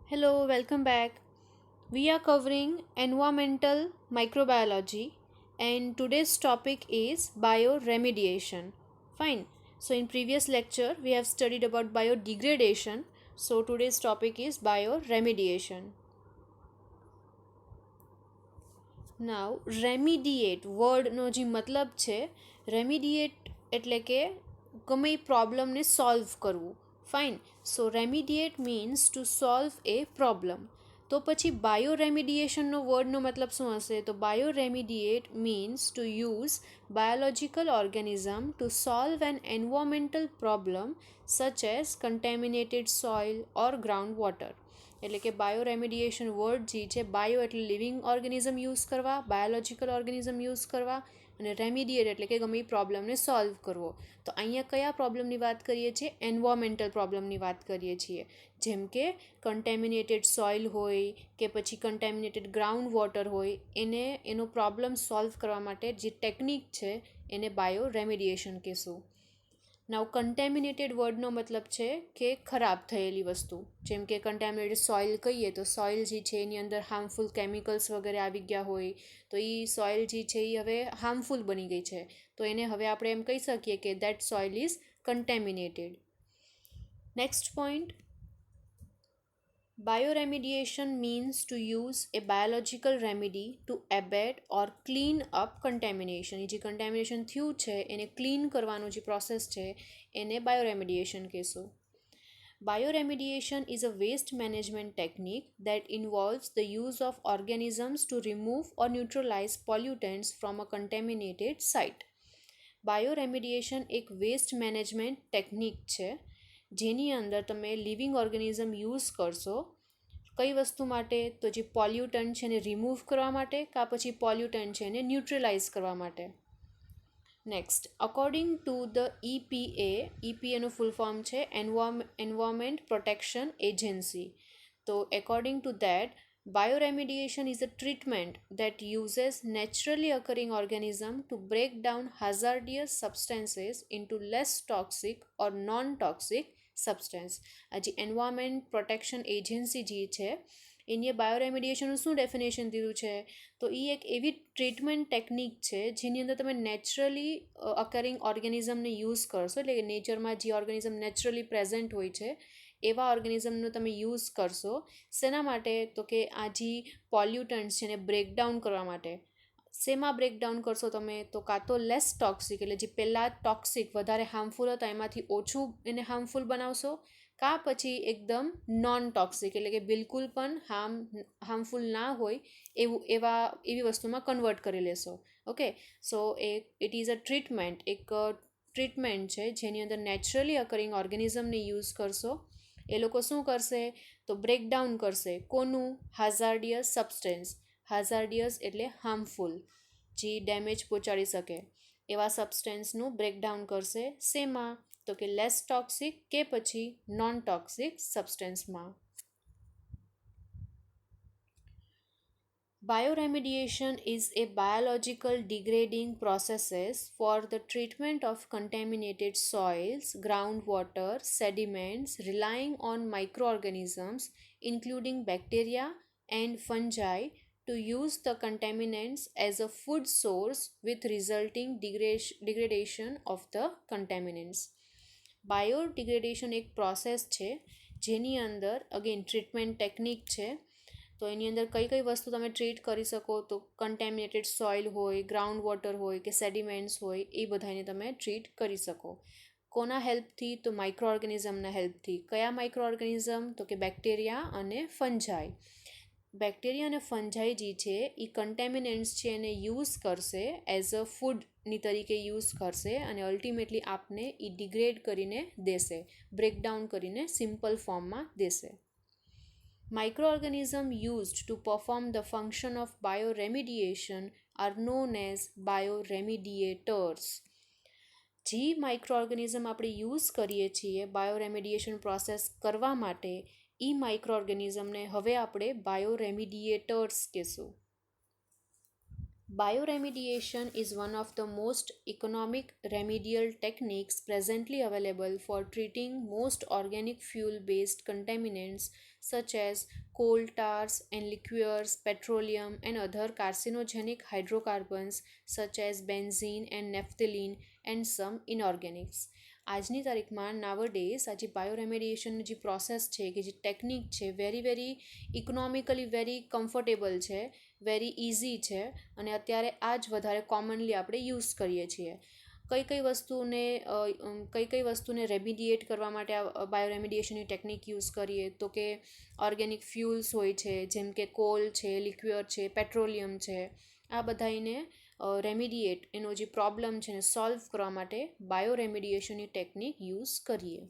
Hello, welcome back. We are covering environmental microbiology, and today's topic is bioremediation. Fine. So, in previous lecture, we have studied about biodegradation. So, today's topic is bioremediation. Now, remediate વર્ડનો જે મતલબ છે રેમિડિએટ એટલે કે ગમે એ પ્રોબ્લમને solve કરવું. Fine. So remediate means to solve a problem. તો પછી બાયોરેમિડિએશનનો વર્ડનો મતલબ શું હશે? તો bioremediate means to use biological organism to solve an environmental problem such as contaminated soil or groundwater. એટલે કે બાયોરેમિડિએશન વર્ડ જે છે બાયો એટલે લિવિંગ ઓર્ગેનિઝમ યુઝ કરવા, બાયોલોજિકલ ઓર્ગેનિઝમ યુઝ કરવા, અને રેમિડિએટ એટલે કે ગમે એ પ્રોબ્લમને સોલ્વ કરવો. તો અહીંયા કયા પ્રોબ્લમની વાત કરીએ છીએ? એન્વાયરમેન્ટલ પ્રોબ્લમની વાત કરીએ છીએ. જેમ કે કન્ટેમિનેટેડ સોઇલ હોય કે પછી કન્ટેમિનેટેડ ગ્રાઉન્ડ વોટર હોય, એનો પ્રોબ્લમ સોલ્વ કરવા માટે જે ટેકનિક છે એને બાયો રેમિડિએશન કહેશું. નાવ કન્ટેમિનેટેડ વર્ડનો મતલબ છે કે ખરાબ થયેલી વસ્તુ. જેમ કે કન્ટેમિનેટેડ સોઇલ કહીએ તો સોઇલ જે છે એની અંદર હાર્મફુલ કેમિકલ્સ વગેરે આવી ગયા હોય તો એ સોઇલ જે છે એ હવે હાર્મફુલ બની ગઈ છે, તો એને હવે આપણે એમ કહી શકીએ કે that soil is contaminated. Next point, bioremediation means to use a biological remedy to abate or clean up contamination. એ જે કન્ટેમિનેશન થયું છે એને ક્લીન કરવાનો જે પ્રોસેસ છે એને બાયોરેમિડિએશન કહેશું. Bioremediation is a waste management technique that involves the use of organisms to remove or neutralize pollutants from a contaminated site. બાયોરેમિડિએશન એક વેસ્ટ મેનેજમેન્ટ ટેકનિક છે જેની અંદર તમે લિવિંગ ઓર્ગેનિઝમ યુઝ કરશો. કઈ વસ્તુ માટે? તો જે પોલ્યુટન્ટ છે એને રિમૂવ કરવા માટે કાં પછી પોલ્યુટન્ટ છે એને ન્યુટ્રલાઇઝ કરવા માટે. નેક્સ્ટ, અકોર્ડિંગ ટુ ધ EPAનું ફૂલ ફોર્મ છે એન્વાયરમેન્ટ પ્રોટેક્શન એજન્સી. તો according to that, bioremediation is a treatment that uses naturally occurring organism to break down hazardous substances into less toxic or non-toxic substance. આ જે environment protection agency જે છે એની બાયોરેમિડિએશનનું શું definition દીધું છે? તો એ એક એવી ટ્રીટમેન્ટ ટેકનિક છે જેની અંદર તમે નેચરલી અકરિંગ ઓર્ગેનિઝમને યુઝ કરશો, એટલે કે નેચરમાં જે ઓર્ગેનિઝમ નેચરલી પ્રેઝન્ટ હોય છે એવા ઓર્ગેનિઝમનો તમે યુઝ કરશો. શેના માટે? તો કે આ જે પોલ્યુટન્ટ્સ છે એને બ્રેકડાઉન કરવા માટે. શેમાં બ્રેકડાઉન કરશો તમે? તો કાં તો લેસ ટોક્સિક એટલે જે પહેલાં ટોક્સિક વધારે હાર્મફુલ હતા એમાંથી ઓછું એને હાર્મફુલ બનાવશો, કાં પછી એકદમ નોન ટોક્સિક એટલે કે બિલકુલ પણ હાર્મફુલ ના હોય એવી વસ્તુમાં કન્વર્ટ કરી લેશો. Okay, so it is a treatment, એક ટ્રીટમેન્ટ છે જેની અંદર નેચરલી અકરિંગ ઓર્ગેનિઝમને યુઝ કરશો. એ લોકો શું કરશે? તો બ્રેકડાઉન કરશે. કોનું? હાઝાર્ડિયસ સબસ્ટેન્સ. હાઝાર્ડિયસ એટલે હાર્મફુલ, જે ડેમેજ પહોંચાડી શકે એવા સબસ્ટેન્સનું બ્રેકડાઉન કરશે. શેમાં? તો કે લેસ ટોક્સિક કે પછી નોન ટોક્સિક સબસ્ટેન્સમાં. Bioremediation is a biological degrading processes for the treatment of contaminated soils, groundwater, sediments, relying on microorganisms including bacteria and fungi to use the contaminants as a food source with resulting degradation of the contaminants. બાયોડિગ્રેડેશન એક process છે જેની અંદર again treatment technique છે. તો એની અંદર કઈ કઈ વસ્તુ તમે ટ્રીટ કરી શકો? તો કન્ટેમિનેટેડ સોઇલ હોય, ગ્રાઉન્ડ વોટર હોય કે સેડિમેન્ટ્સ હોય એ બધાને તમે ટ્રીટ કરી શકો. કોના હેલ્પથી? તો માઇક્રો ઓર્ગેનિઝમના હેલ્પથી. કયા માઇક્રો ઓર્ગેનિઝમ? તો કે બેક્ટેરિયા અને ફંજાઈ. બેક્ટેરિયા અને ફંજાઈ જે છે એ કન્ટેમિનન્ટ્સ છે એને યુઝ કરશે, એઝ અ ફૂડની તરીકે યુઝ કરશે અને અલ્ટિમેટલી આપને એ ડિગ્રેડ કરીને દેશે, બ્રેકડાઉન કરીને સિમ્પલ ફોર્મમાં દેશે. Microorganisms used to perform the function of bioremediation are known as bioremediators. જે માઇક્રો ઓર્ગેનિઝમ આપણે યુઝ કરીએ છીએ બાયોરેમિડિએશન પ્રોસેસ કરવા માટે, એ માઇક્રો ઓર્ગેનિઝમને હવે આપણે બાયોરેમિડિએટર્સ કહેશું. Bioremediation is one of the most economic remedial techniques presently available for treating most organic fuel based contaminants such as coal tars and liqueurs, petroleum, and other carcinogenic hydrocarbons such as benzene and naphthalene, and some inorganics. આજની તારીખમાં નાવડેઝ આ જે બાયોરેમેડિએશનની જે process છે કે જે technique છે very economically very comfortable છે, વેરી ઇઝી છે, અને અત્યારે આ જ વધારે કોમનલી આપણે યુઝ કરીએ છીએ. કઈ વસ્તુને રેમિડિએટ કરવા માટે આ બાયોરેમિડિએશનની ટેકનિક યુઝ કરીએ તો કે ઓર્ગેનિક ફ્યુલ્સ હોય છે જેમ કે કોલ છે, લિક્વિયર છે, પેટ્રોલિયમ છે, આ બધાને રેમિડિએટ એનો જે પ્રોબ્લેમ છે એને સોલ્વ કરવા માટે બાયોરેમિડિએશનની ટેકનિક યુઝ કરીએ.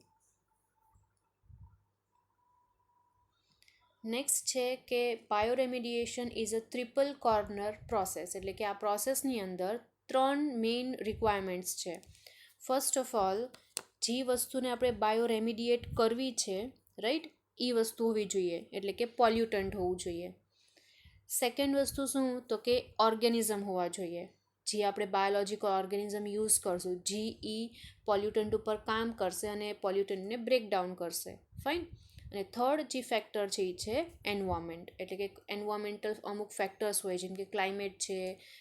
નેક્સ્ટ છે કે bioremediation is a triple corner process, એટલે કે આ પ્રોસેસની અંદર 3 મેઇન રિક્વાયરમેન્ટ્સ છે. ફર્સ્ટ ઓફ ઓલ, જે વસ્તુને આપણે બાયોરેમિડિએટ કરવી છે રાઈટ, એ વસ્તુ હોવી જોઈએ, એટલે કે પોલ્યુટન્ટ હોવું જોઈએ. સેકન્ડ વસ્તુ શું તો કે ઓર્ગેનિઝમ હોવા જોઈએ, જે આપણે બાયોલોજિકલ ઓર્ગેનિઝમ યુઝ કરશું, જે પોલ્યુટન્ટ ઉપર કામ કરશે અને પોલ્યુટન્ટને બ્રેકડાઉન કરશે. ફાઇન. અને થર્ડ જે ફેક્ટર છે એ છે એન્વાયરમેન્ટ, એટલે કે એન્વાયરમેન્ટલ અમુક ફેક્ટર્સ હોય જેમ કે ક્લાઇમેટ છે,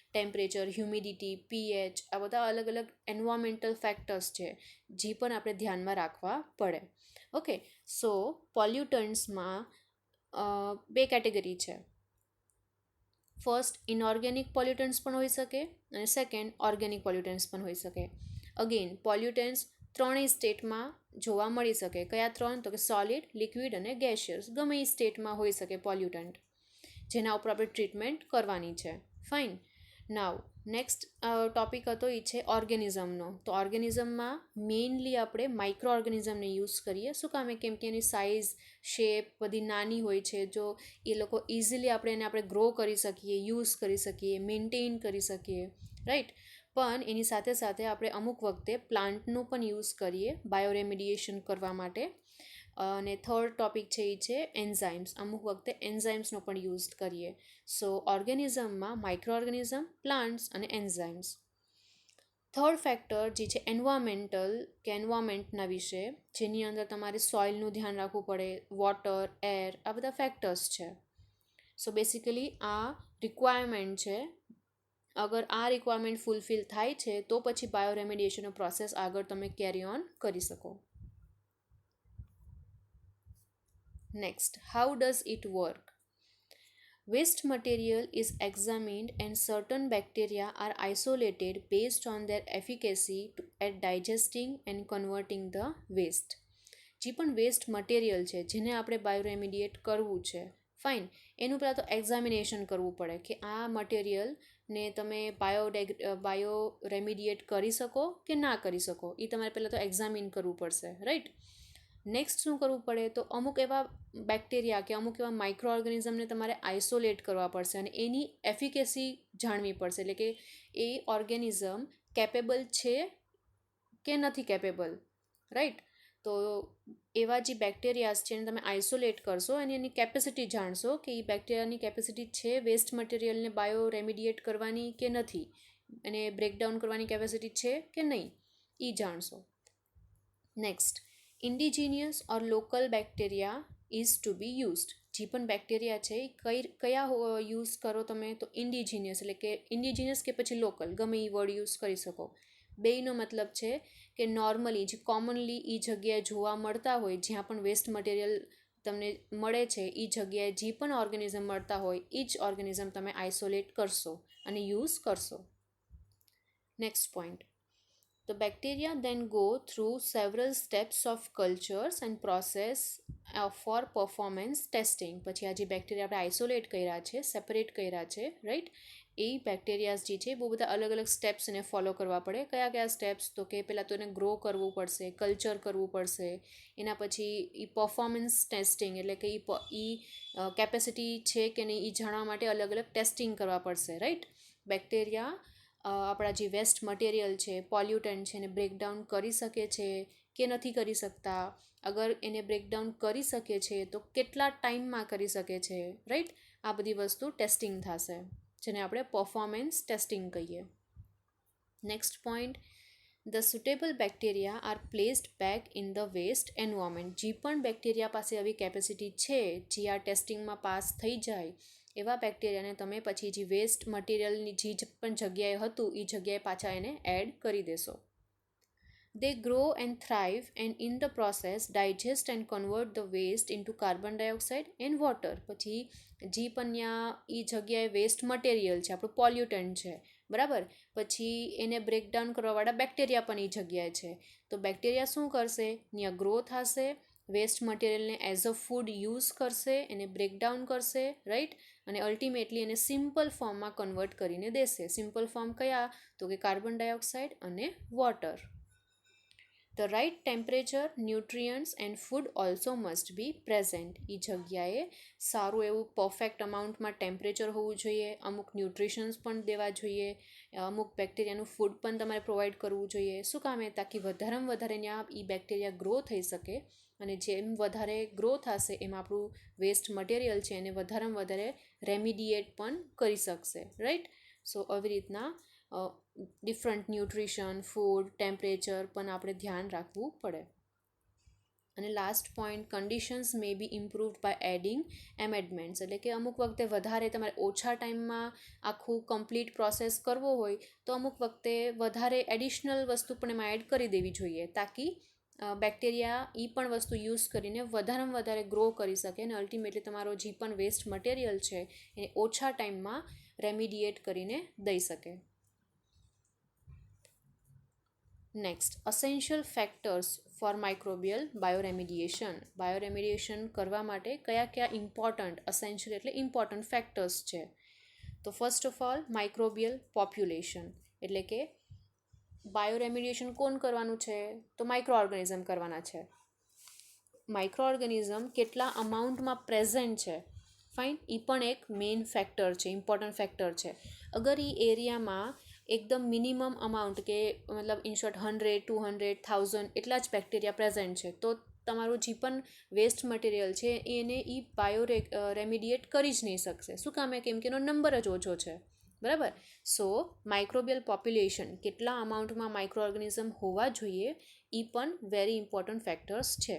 ટેમ્પરેચર, હ્યુમિડિટી, પીએચ, આ બધા અલગ અલગ એન્વાયરમેન્ટલ ફેક્ટર્સ છે જે પણ આપણે ધ્યાનમાં રાખવા પડે. ઓકે, સો પોલ્યુટન્ટ્સમાં 2 કેટેગરી છે. ફર્સ્ટ ઇનઓર્ગેનિક પોલ્યુટન્ટ્સ પણ હોઈ શકે અને સેકન્ડ ઓર્ગેનિક પોલ્યુટન્ટ્સ પણ હોઈ શકે. અગેન પોલ્યુટન્ટ્સ ત્રણેય સ્ટેટમાં જોવા મળી શકે. કયા 3 તો કે સોલિડ, લિક્વિડ અને ગેસિયસ, ગમે એ સ્ટેટમાં હોઈ શકે પોલ્યુટન્ટ, જેના ઉપર આપણે ટ્રીટમેન્ટ કરવાની છે. ફાઇન. નાવ નેક્સ્ટ ટોપિક હતો એ છે ઓર્ગેનિઝમનો. તો ઓર્ગેનિઝમમાં મેઇનલી આપણે માઇક્રો ઓર્ગેનિઝમને યુઝ કરીએ. શું કામે? કેમ કે એની સાઇઝ, શેપ બધી નાની હોય છે. જો એ લોકો ઇઝીલી આપણે ગ્રો કરી શકીએ, યુઝ કરી શકીએ, મેન્ટેન કરી શકીએ, રાઈટ. પણ એની સાથે સાથે આપણે અમુક વખતે પ્લાન્ટનું પણ યુઝ કરીએ બાયોરેમિડિએશન કરવા માટે. અને થર્ડ ટોપિક છે એ છે એન્ઝાઇમ્સ. અમુક વખતે એન્ઝાઇમ્સનો પણ યુઝ કરીએ. સો ઓર્ગેનિઝમમાં માઇક્રો ઓર્ગેનિઝમ, પ્લાન્ટ્સ અને એન્ઝાઇમ્સ. થર્ડ ફેક્ટર જે છે એન્વાયરમેન્ટલ કે એન્વાયરમેન્ટના વિશે, જેની અંદર તમારે સોઇલનું ધ્યાન રાખવું પડે, વોટર, એર, આ બધા ફેક્ટર્સ છે. સો બેસિકલી આ રિક્વાયરમેન્ટ છે. અગર આ રિક્વાયરમેન્ટ ફૂલફિલ થાય છે તો પછી બાયોરેમિડિએશનનો પ્રોસેસ આગળ તમે કેરી ઓન કરી શકો. Next, how does it work? Waste material is examined and certain bacteria are isolated based on their efficacy at digesting and converting the waste. જે પણ વેસ્ટ મટીરિયલ છે જેને આપણે બાયોરેમિડિએટ કરવું છે, ફાઇન, એનું પહેલાં તો એક્ઝામિનેશન કરવું પડે કે આ મટીરિયલને તમે બાયોરેમિડિએટ કરી શકો કે ના કરી શકો. એ તમારે પહેલાં તો એક્ઝામિન કરવું પડશે, રાઈટ. નેક્સ્ટ શું કરવું પડે તો અમુક એવા બેક્ટેરિયા કે અમુક એવા માઇક્રો ઓર્ગેનિઝમને તમારે આઇસોલેટ કરવા પડશે અને એની એફિકેસી જાણવી પડશે, એટલે કે એ ઓર્ગેનિઝમ કેપેબલ છે કે નથી કેપેબલ, રાઈટ. તો એવા જે બેક્ટેરિયાઝ છે એને તમે આઇસોલેટ કરશો અને એની કેપેસિટી જાણશો કે એ બેક્ટેરિયાની કેપેસિટી છે વેસ્ટ મટીરિયલને બાયોરેમિડિએટ કરવાની કે નથી, એને બ્રેકડાઉન કરવાની કેપેસિટી છે કે નહીં, એ જાણશો. Next, indigenous or local bacteria is to be used. જે પણ બેક્ટેરિયા છે એ કયા યુઝ કરો તમે તો ઇન્ડિજિનિયસ, એટલે કે ઇન્ડિજિનિયસ કે પછી લોકલ, ગમે એ વર્ડ યુઝ કરી શકો. બેયનો મતલબ છે કે નોર્મલી જે કોમનલી એ જગ્યાએ જોવા મળતા હોય, જ્યાં પણ વેસ્ટ મટીરિયલ તમને મળે છે એ જગ્યાએ જે પણ ઓર્ગેનિઝમ મળતા હોય એ જ ઓર્ગેનિઝમ તમે આઇસોલેટ કરશો અને યુઝ કરશો. Next point, the bacteria then go through several steps of cultures and process for performance testing. પછી આ જે બેક્ટેરિયા આપણે આઇસોલેટ કર્યા છે, સેપરેટ કર્યા છે, રાઈટ, એ બેક્ટેરિયાઝ જે છે બહુ બધા અલગ અલગ સ્ટેપ્સ એને ફોલો કરવા પડે. કયા સ્ટેપ્સ તો કે પહેલાં તો એને ગ્રો કરવું પડશે, કલ્ચર કરવું પડશે, એના પછી એ પરફોર્મન્સ ટેસ્ટિંગ, એટલે કે એ કેપેસિટી છે કે નહીં એ જાણવા માટે અલગ અલગ ટેસ્ટિંગ કરવા પડશે, રાઈટ. બેક્ટેરિયા આપણા જે વેસ્ટ મટીરિયલ છે, પોલ્યુટન્ટ છે, એને બ્રેકડાઉન કરી શકે છે કે નથી કરી શકતા. અગર એને બ્રેકડાઉન કરી શકે છે તો કેટલા ટાઈમમાં કરી શકે છે, રાઈટ. આ બધી વસ્તુ ટેસ્ટિંગ થશે. જેને આપણે પરફોર્મન્સ ટેસ્ટિંગ કહીએ. Next point, the suitable bacteria are placed back in the waste environment. જે પણ બેક્ટેરિયા પાસે આવી કેપેસિટી છે જે આ ટેસ્ટિંગમાં પાસ થઈ જાય એવા બેક્ટેરિયાને તમે પછી જે વેસ્ટ મટીરિયલની જે પણ જગ્યાએ હતું એ જગ્યાએ પાછા એને એડ કરી દેશો. They grow and thrive and in the process digest and convert the waste into carbon dioxide and water. પછી જે પણ ત્યાં એ જગ્યાએ વેસ્ટ મટીરિયલ છે, આપણું પોલ્યુટન્ટ છે, બરાબર, પછી એને બ્રેકડાઉન કરવાવાળા બેક્ટેરિયા પણ એ જગ્યાએ છે. તો બેક્ટેરિયા શું કરશે, ત્યાં ગ્રો થશે, વેસ્ટ મટીરિયલને એઝ અ ફૂડ યુઝ કરશે, એને બ્રેકડાઉન કરશે, રાઈટ, અને અલ્ટિમેટલી એને સિમ્પલ ફોર્મમાં કન્વર્ટ કરીને દેશે. સિમ્પલ ફોર્મ કયા, તો કે કાર્બન ડાયોક્સાઇડ અને water. The right temperature, nutrients and food also must be present. એ જગ્યાએ સારું એવું પરફેક્ટ અમાઉન્ટમાં ટેમ્પરેચર હોવું જોઈએ, અમુક ન્યુટ્રિશન્સ પણ દેવા જોઈએ, અમુક બેક્ટેરિયાનું ફૂડ પણ તમારે પ્રોવાઈડ કરવું જોઈએ. શું કામ, તાકી વધારેમાં વધારે ત્યાં એ બેક્ટેરિયા ગ્રો થઈ શકે, અને જેમ વધારે ગ્રો થશે એમ આપણું વેસ્ટ મટીરિયલ છે એને વધારેમાં વધારે રેમિડિએટ પણ કરી શકશે, રાઈટ. સો આવી રીતના ડિફરન્ટ ન્યુટ્રિશન, ફૂડ, ટેમ્પરેચર પણ આપણે ધ્યાન રાખવું પડે. અને last point, conditions may be improved by adding amendments. એટલે કે અમુક વખતે વધારે તમારે ઓછા ટાઈમમાં આખું કમ્પ્લીટ પ્રોસેસ કરવો હોય તો અમુક વખતે વધારે એડિશનલ વસ્તુ પણ એમાં એડ કરી દેવી જોઈએ, તાકી બેક્ટેરિયા એ પણ વસ્તુ યુઝ કરીને વધારેમાં વધારે ગ્રો કરી શકે અને અલ્ટિમેટલી તમારો જે પણ વેસ્ટ મટીરિયલ છે એ ઓછા ટાઈમમાં રેમિડિએટ કરીને દઈ શકે. Next, essential factors for microbial bioremediation. Bioremediation કરવા માટે કયા કયા ઇમ્પોર્ટન્ટ, અસેન્શિયલ એટલે ઇમ્પોર્ટન્ટ ફેક્ટર્સ છે. તો first of all microbial population. એટલે કે બાયોરેમિડિએશન કોણ કરવાનું છે, તો માઇક્રો ઓર્ગેનિઝમ કરવાના છે. માઇક્રો ઓર્ગેનિઝમ કેટલા અમાઉન્ટમાં પ્રેઝન્ટ છે, ફાઇન, એ પણ એક મેઇન ફેક્ટર છે, ઇમ્પોર્ટન્ટ ફેક્ટર છે. અગર એ એરિયામાં એકદમ મિનિમમ અમાઉન્ટ કે મતલબ ઇન શોર્ટ 100, 200, 1000 એટલા જ બેક્ટેરિયા પ્રેઝન્ટ છે તો તમારું જે પણ વેસ્ટ મટીરિયલ છે એને એ રેમિડિએટ કરી જ નહીં શકશે. શું કામે, કેમ કે એનો નંબર જ ઓછો છે, બરાબર. સો માઇક્રોબિયલ પોપ્યુલેશન, કેટલા અમાઉન્ટમાં માઇક્રો ઓર્ગેનિઝમ હોવા જોઈએ, એ પણ વેરી ઇમ્પોર્ટન્ટ ફેક્ટર્સ છે.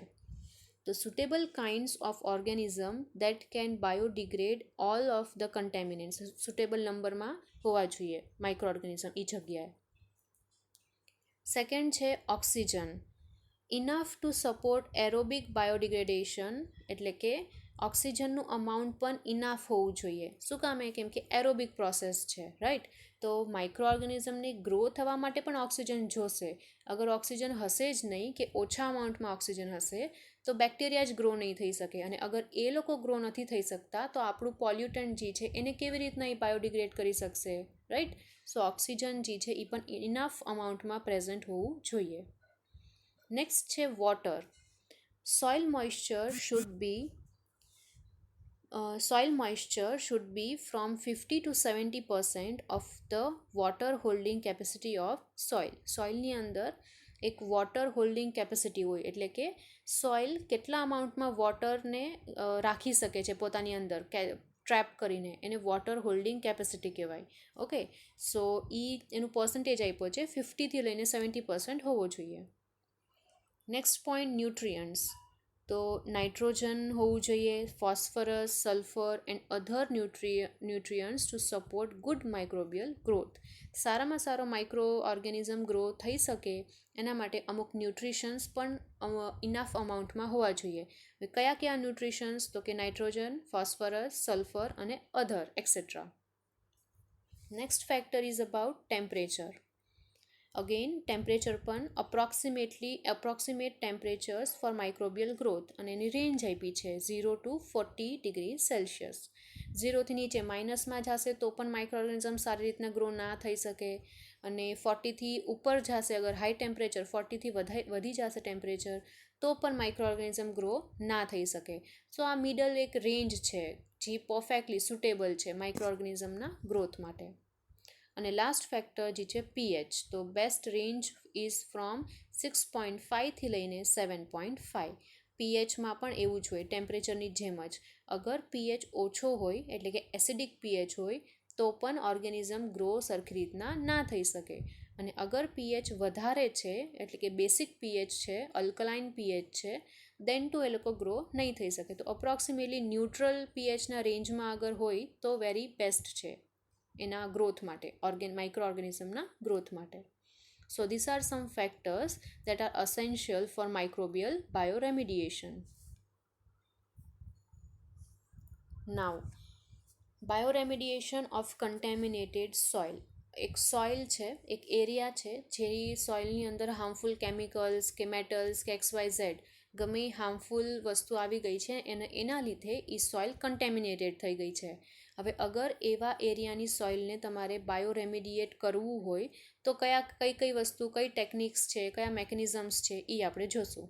The suitable kinds of organism that can biodegrade all of the contaminants. Suitable નંબરમાં હોવા જોઈએ માઇક્રો ઓર્ગેનિઝમ એ જગ્યાએ. સેકન્ડ છે oxygen, enough to support aerobic biodegradation. એટલે કે ઓક્સિજનનું અમાઉન્ટ પણ ઇનફ હોવું જોઈએ. શું કામે, કેમ કે એરોબિક પ્રોસેસ છે, રાઈટ. તો માઇક્રો ઓર્ગેનિઝમની ગ્રો થવા માટે પણ ઓક્સિજન જોશે. અગર ઓક્સિજન હશે જ નહીં કે ઓછા અમાઉન્ટમાં ઓક્સિજન હશે તો બેક્ટેરિયા જ ગ્રો નહીં થઈ શકે, અને અગર એ લોકો ગ્રો નથી થઈ શકતા તો આપણું પોલ્યુટન્ટ જે છે એને કેવી રીતના એ બાયોડિગ્રેડ કરી શકશે, રાઈટ. સો ઓક્સિજન જે છે એ પણ ઇનફ અમાઉન્ટમાં પ્રેઝન્ટ હોવું જોઈએ. નેક્સ્ટ છે water. Soil moisture should be from 50 to 70% of the water holding capacity of soil. સોઇલની અંદર એક વોટર હોલ્ડિંગ કેપેસિટી હોય, એટલે કે સોઇલ કેટલા અમાઉન્ટમાં વોટરને રાખી શકે છે પોતાની અંદર ટ્રેપ કરીને, એને વોટર હોલ્ડિંગ કેપેસિટી કહેવાય. ઓકે, સો એનું પર્સન્ટેજ આપ્યો છે 50થી લઈને 70% હોવો જોઈએ. Next point, nutrients. તો નાઇટ્રોજન હોવું જોઈએ, phosphorus, sulphur and other nutrients to support good microbial growth. સારામાં સારો માઇક્રો ઓર્ગેનિઝમ ગ્રો થઈ શકે એના માટે અમુક ન્યુટ્રિશન્સ પણ ઇનફ અમાઉન્ટમાં હોવા જોઈએ. કયા કયા ન્યુટ્રિશન્સ, તો કે નાઇટ્રોજન, ફોસ્ફરસ, સલ્ફર અને other etcetera. Next factor is about temperature. Again temperature પણ approximate temperatures for microbial growth, અને એની રેન્જ આપી છે 0 to 40 ડિગ્રી સેલ્સિયસ. 0થી નીચે માઇનસમાં જશે તો પણ માઇક્રો ઓર્ગેનિઝમ સારી રીતના ગ્રો ના થઈ શકે, અને 40થી ઉપર જશે, અગર હાઈ ટેમ્પરેચર 40થી વધી જશે ટેમ્પરેચર તો પણ માઇક્રો ઓર્ગેનિઝમ ગ્રો ના થઈ શકે. સો આ મિડલ એક રેન્જ છે જે પરફેક્ટલી સુટેબલ છે માઇક્રો ઓર્ગેનિઝમના ગ્રોથ માટે. અને લાસ્ટ ફેક્ટર જે છે પીએચ. તો બેસ્ટ રેન્જ ઇઝ ફ્રોમ 6.5થી લઈને 7.5. પીએચમાં પણ એવું જ હોય ટેમ્પરેચરની જેમ જ. અગર પીએચ ઓછો હોય એટલે કે એસિડિક પીએચ હોય તો પણ ઓર્ગેનિઝમ ગ્રો સરખી રીતના ના થઈ શકે. અને અગર પીએચ વધારે છે, એટલે કે બેસિક પીએચ છે, અલ્કલાઇન પીએચ છે, દેન ટુ એ લોકો ગ્રો નહીં થઈ શકે. તો અપ્રોક્સિમેટલી ન્યુટ્રલ પીએચના રેન્જમાં અગર હોય તો વેરી બેસ્ટ છે એના ગ્રોથ માટે, માઇક્રો ઓર્ગેનિઝમના ગ્રોથ માટે. સો these are some factors that are essential for microbial bioremediation. Now, bioremediation of contaminated soil. એક સોઇલ છે, એક એરિયા છે, જે સોઇલની અંદર હાર્મફુલ કેમિકલ્સ કે મેટલ્સ કે XYZ ગમે હાર્મફુલ વસ્તુ આવી ગઈ છે અને એના લીધે એ સોઇલ કન્ટેમિનેટેડ થઈ ગઈ છે. હવે અગર એવા એરિયાની સોઇલને તમારે બાયોરેમિડિએટ કરવું હોય તો કઈ વસ્તુ, કઈ ટેકનિક્સ છે, કયા મેકેનિઝમ્સ છે એ આપણે જોશું.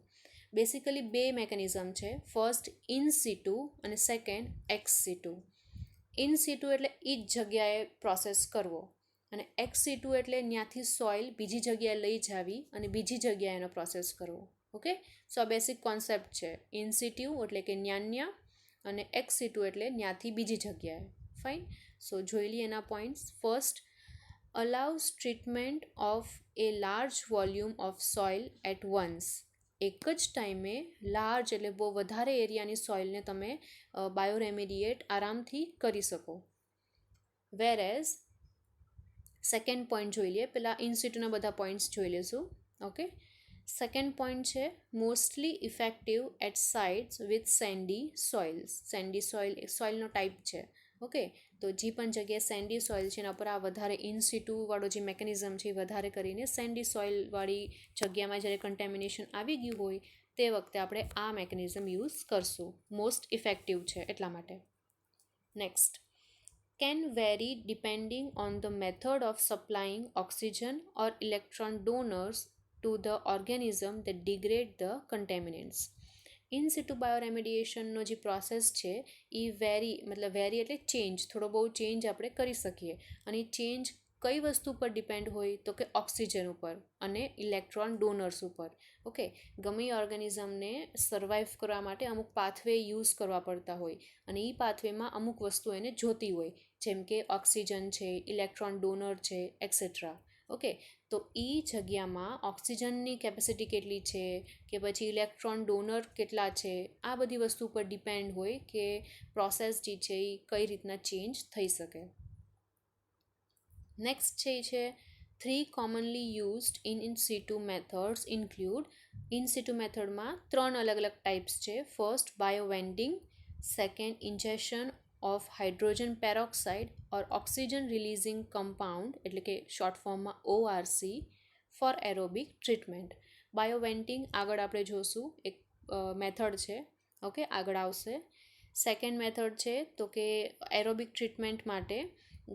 બેસિકલી બે મેકેનિઝમ છે. ફર્સ્ટ ઇન સિટુ અને સેકન્ડ એક્સ સિટુ. ઇન સિટુ એટલે એ જ જગ્યાએ પ્રોસેસ કરવો, અને એક્સ સિટુ એટલે ત્યાંથી સોઇલ બીજી જગ્યાએ લઈ જાવી અને બીજી જગ્યાએ એનો પ્રોસેસ કરવો. ઓકે, સો આ બેસિક કોન્સેપ્ટ છે. ઇન સિટુ એટલે કે ન્યા, અને એક્સ સિટુ એટલે ત્યાંથી બીજી જગ્યાએ. ફાઇન. સો જોઈ લઈએ એના points. First, allows treatment of a large volume of soil at once. એક જ ટાઈમે લાર્જ એટલે બહુ વધારે એરિયાની સોઇલને તમે બાયોરેમિડિએટ આરામથી કરી શકો. વેર એઝ સેકન્ડ પોઈન્ટ જોઈ લઈએ. પહેલાં ઇનસિટુના બધા પોઈન્ટ્સ જોઈ લઈશું. ઓકે, સેકન્ડ પોઈન્ટ છે mostly effective at sites with sandy soils. Sandy સોઇલનો ટાઈપ છે. ઓકે, તો જે પણ જગ્યાએ સેન્ડી સોઇલ છે એના પર આ વધારે ઇનસિટુવાળો જે મેકેનિઝમ છે એ વધારે કરીને સેન્ડી સોઇલવાળી જગ્યામાં જ્યારે કન્ટેમિનેશન આવી ગયું હોય તે વખતે આપણે આ મેકેનિઝમ યુઝ કરશું. મોસ્ટ ઇફેક્ટિવ છે એટલા માટે. Next, can vary depending on the method of supplying oxygen or electron donors to the organism that degrade the contaminants. In situ બાયોરેમિડિએશનનો જે પ્રોસેસ છે એ વેરી એટલે ચેન્જ, થોડો બહુ ચેન્જ આપણે કરી શકીએ. અને એ ચેન્જ કઈ વસ્તુ પર ડિપેન્ડ હોય તો કે ઓક્સિજન ઉપર અને ઇલેક્ટ્રોન ડોનર્સ ઉપર. ઓકે, ગમે ઓર્ગેનિઝમને સર્વાઈવ કરવા માટે અમુક પાથવે યુઝ કરવા પડતા હોય અને એ પાથવેમાં અમુક વસ્તુ એને જોતી હોય, જેમ કે ઓક્સિજન છે, ઇલેક્ટ્રોન ડોનર છે, એક્સેટ્રા. ઓકે, તો એ જગ્યામાં ઓક્સિજનની કેપેસિટી કેટલી છે કે પછી ઇલેક્ટ્રોન ડોનર કેટલા છે, આ બધી વસ્તુ પર ડિપેન્ડ હોય કે પ્રોસેસ જે છે એ કઈ રીતના ચેન્જ થઈ શકે. નેક્સ્ટ છે 3 commonly used in situ methods include. In situ મેથડમાં 3 અલગ અલગ ટાઈપ્સ છે. First, bioventing. Second, injection of hydrogen peroxide or oxygen releasing compound, એટલે કે શોર્ટ ફોર્મમાં ORC, for aerobic treatment. Bioventing આગળ આપણે જોશું, એક મેથડ છે. ઓકે, આગળ આવશે. સેકન્ડ મેથડ છે તો કે એરોબિક ટ્રીટમેન્ટ માટે